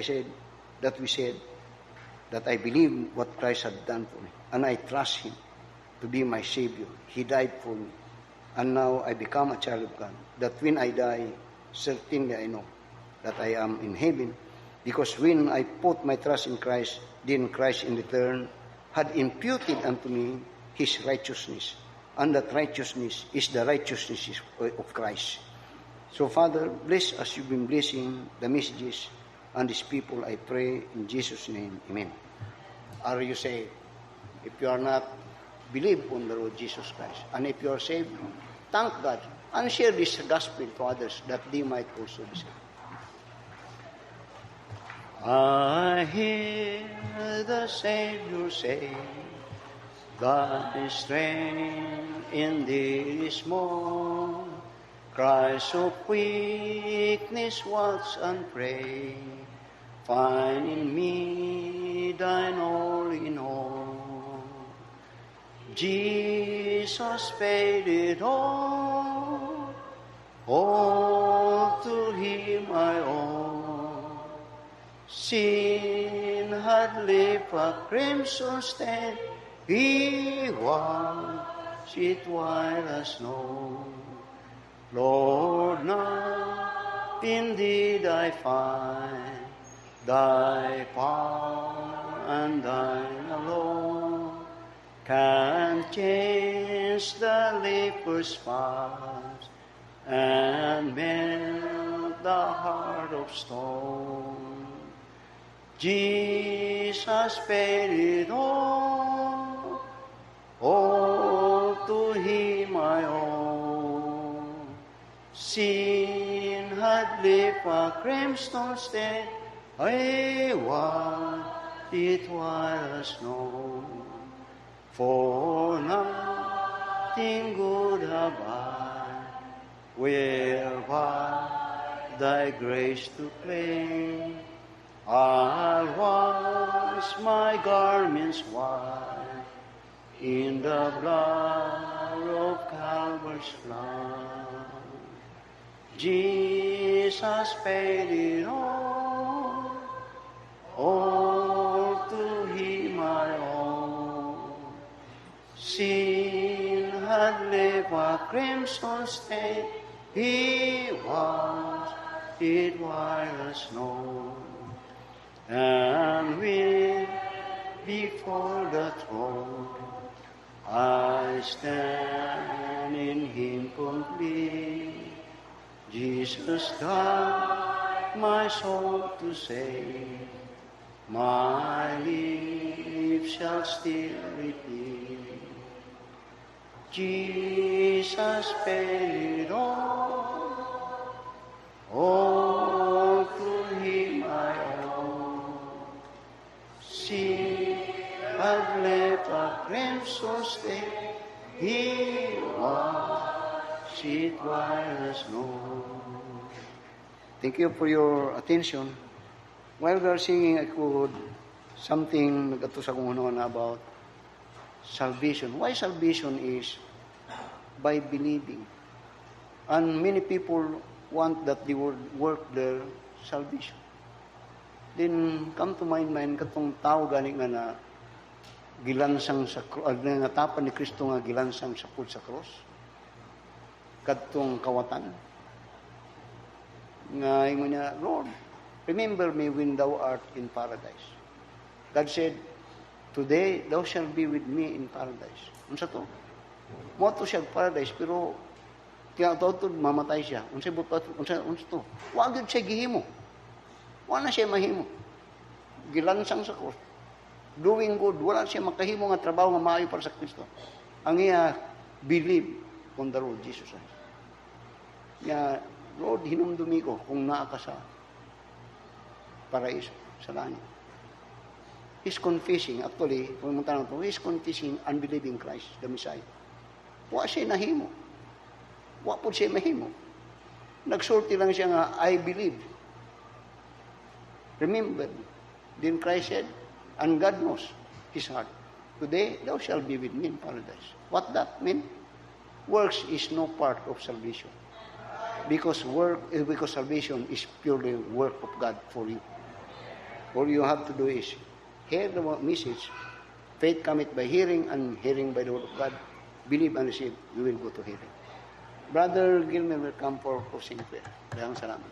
we said that I believe what Christ had done for me, and I trust Him to be my Savior? He died for me, and now I become a child of God, that when I die, certainly I know that I am in heaven, because when I put my trust in Christ, then Christ in return had imputed unto me His righteousness, and that righteousness is the righteousness of Christ. So, Father, bless as you've been blessing the messages and these people, I pray in Jesus' name. Amen. Are you saved? If you are not, believe on the Lord Jesus Christ. And if you are saved, thank God and share this gospel to others that they might also be saved. I hear the Savior say, Thy strength indeed is more. Christ of weakness, watch and pray. Find in me thine all in all. Jesus paid it all to him I owe. Sin had left a crimson stain, he washed it white as snow. Lord, now indeed I find thy power and thine alone can change the leper's spots and melt the heart of stone. Jesus paid it all to him I owe. Sin had left a crimson stain, I washed it white as snow. For nothing good have I, whereby thy grace to claim. I'll wash my garments white in the blood of Calvary's flood. Jesus paid it all to him I owe. Sin had left a crimson stain, he washed it white as snow. And when before the throne I stand in him complete, Jesus died my soul to save, my lips shall still repeat. Jesus paid it all to him I owe. Sin had left a crimson stain, he washed it white as snow. Thank you for your attention. While we are singing, I could something nagato sa kong about salvation. Why salvation is by believing. And many people want that they would work their salvation. Then come to my mind katong tao gani nga na gilansang sa nga tapan ni Kristo nga gilansang sa pud sa cross. Kadtong kawatan. Nga ingon niya, Lord, remember me when thou art in paradise. God said, today thou shalt be with me in paradise. Unsa to? Mo to siya paradise pero kaya to mamatay siya. Unsa to? Wa gyud siya gihimo. Wa na siya mahimo. Gilansang sa cross. Doing good, wala siya makahimo nga trabaho nga maayo para sa Kristo. Ang iya believe on the Lord Jesus Christ. Ya Lord, hinumdumi ko kung naa ka sa paraiso, sa langit. He's confessing, actually, kung mong tanong ito, he's confessing unbelieving Christ, the Messiah. Wa siya nahimo. Wa po siya mahimo. Nagsulti lang siya nga, I believe. Remember, then Christ said, and God knows his heart. Today, thou shalt be with me in paradise. What that mean? Works is no part of salvation. Because salvation is purely work of God for you. All you have to do is hear the message. Faith cometh by hearing, and hearing by the word of God. Believe and receive, you will go to heaven. Brother Gilmer will come for closing prayer. Dalang salamat.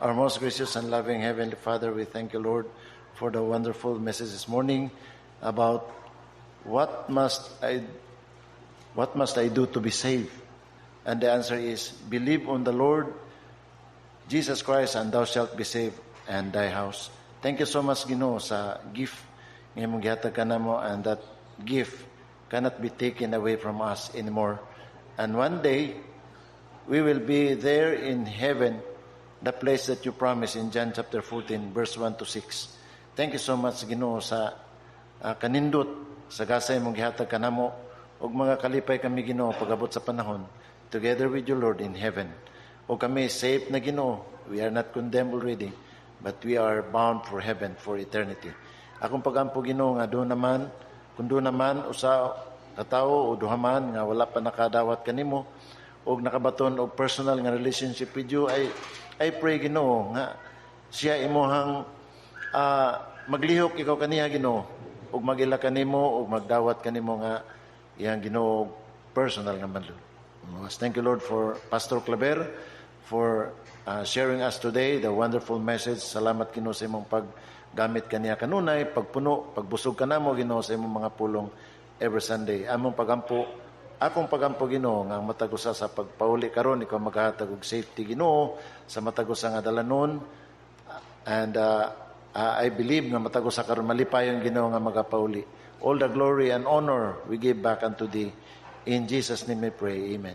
Our most gracious and loving Heavenly Father, we thank you, Lord, for the wonderful message this morning about what must I do to be saved? And the answer is, believe on the Lord Jesus Christ and thou shalt be saved and thy house. Thank you so much, Ginoo, sa gift nga mong gihatag kanamo, and that gift cannot be taken away from us anymore. And one day, we will be there in heaven, the place that you promised in John chapter 14, verse 1 to 6. Thank you so much, Ginoo, sa kanindot, sa gasay mong gihatag kanamo, ug mga kalipay kami, Ginoo, pag-abot sa panahon, together with you, Lord, in heaven. O kami safe na, Ginoo. We are not condemned already, but we are bound for heaven, for eternity. Akong pagampo, Ginoo, nga doon naman, usa katao o duhaman nga wala pa nakadawat kanimo o nakabaton og personal nga relationship with you, I pray, Ginoo, nga siya imuhang maglihok ikaw kaniya, Ginoo, ug magila kanimo ug magdawat kanimo nga iyang Ginoo personal nga manlud. Thank you, Lord, for Pastor Claver, for sharing us today the wonderful message. Salamat, Ginoo, sa imong paggamit kaniya kanunay, pagpuno, pagbusog kanamo, Ginoo, sa imong mga pulong every Sunday. Akong pagampo, Ginoo, nga matagusa sa pagpauli karon, ikaw maghahatag og safety, Ginoo, sa matagusa nga dalanon. And I believe nga matagusa karon malipayon, Ginoo, nga magapauli. All the glory and honor we give back unto thee. In Jesus' name we pray. Amen.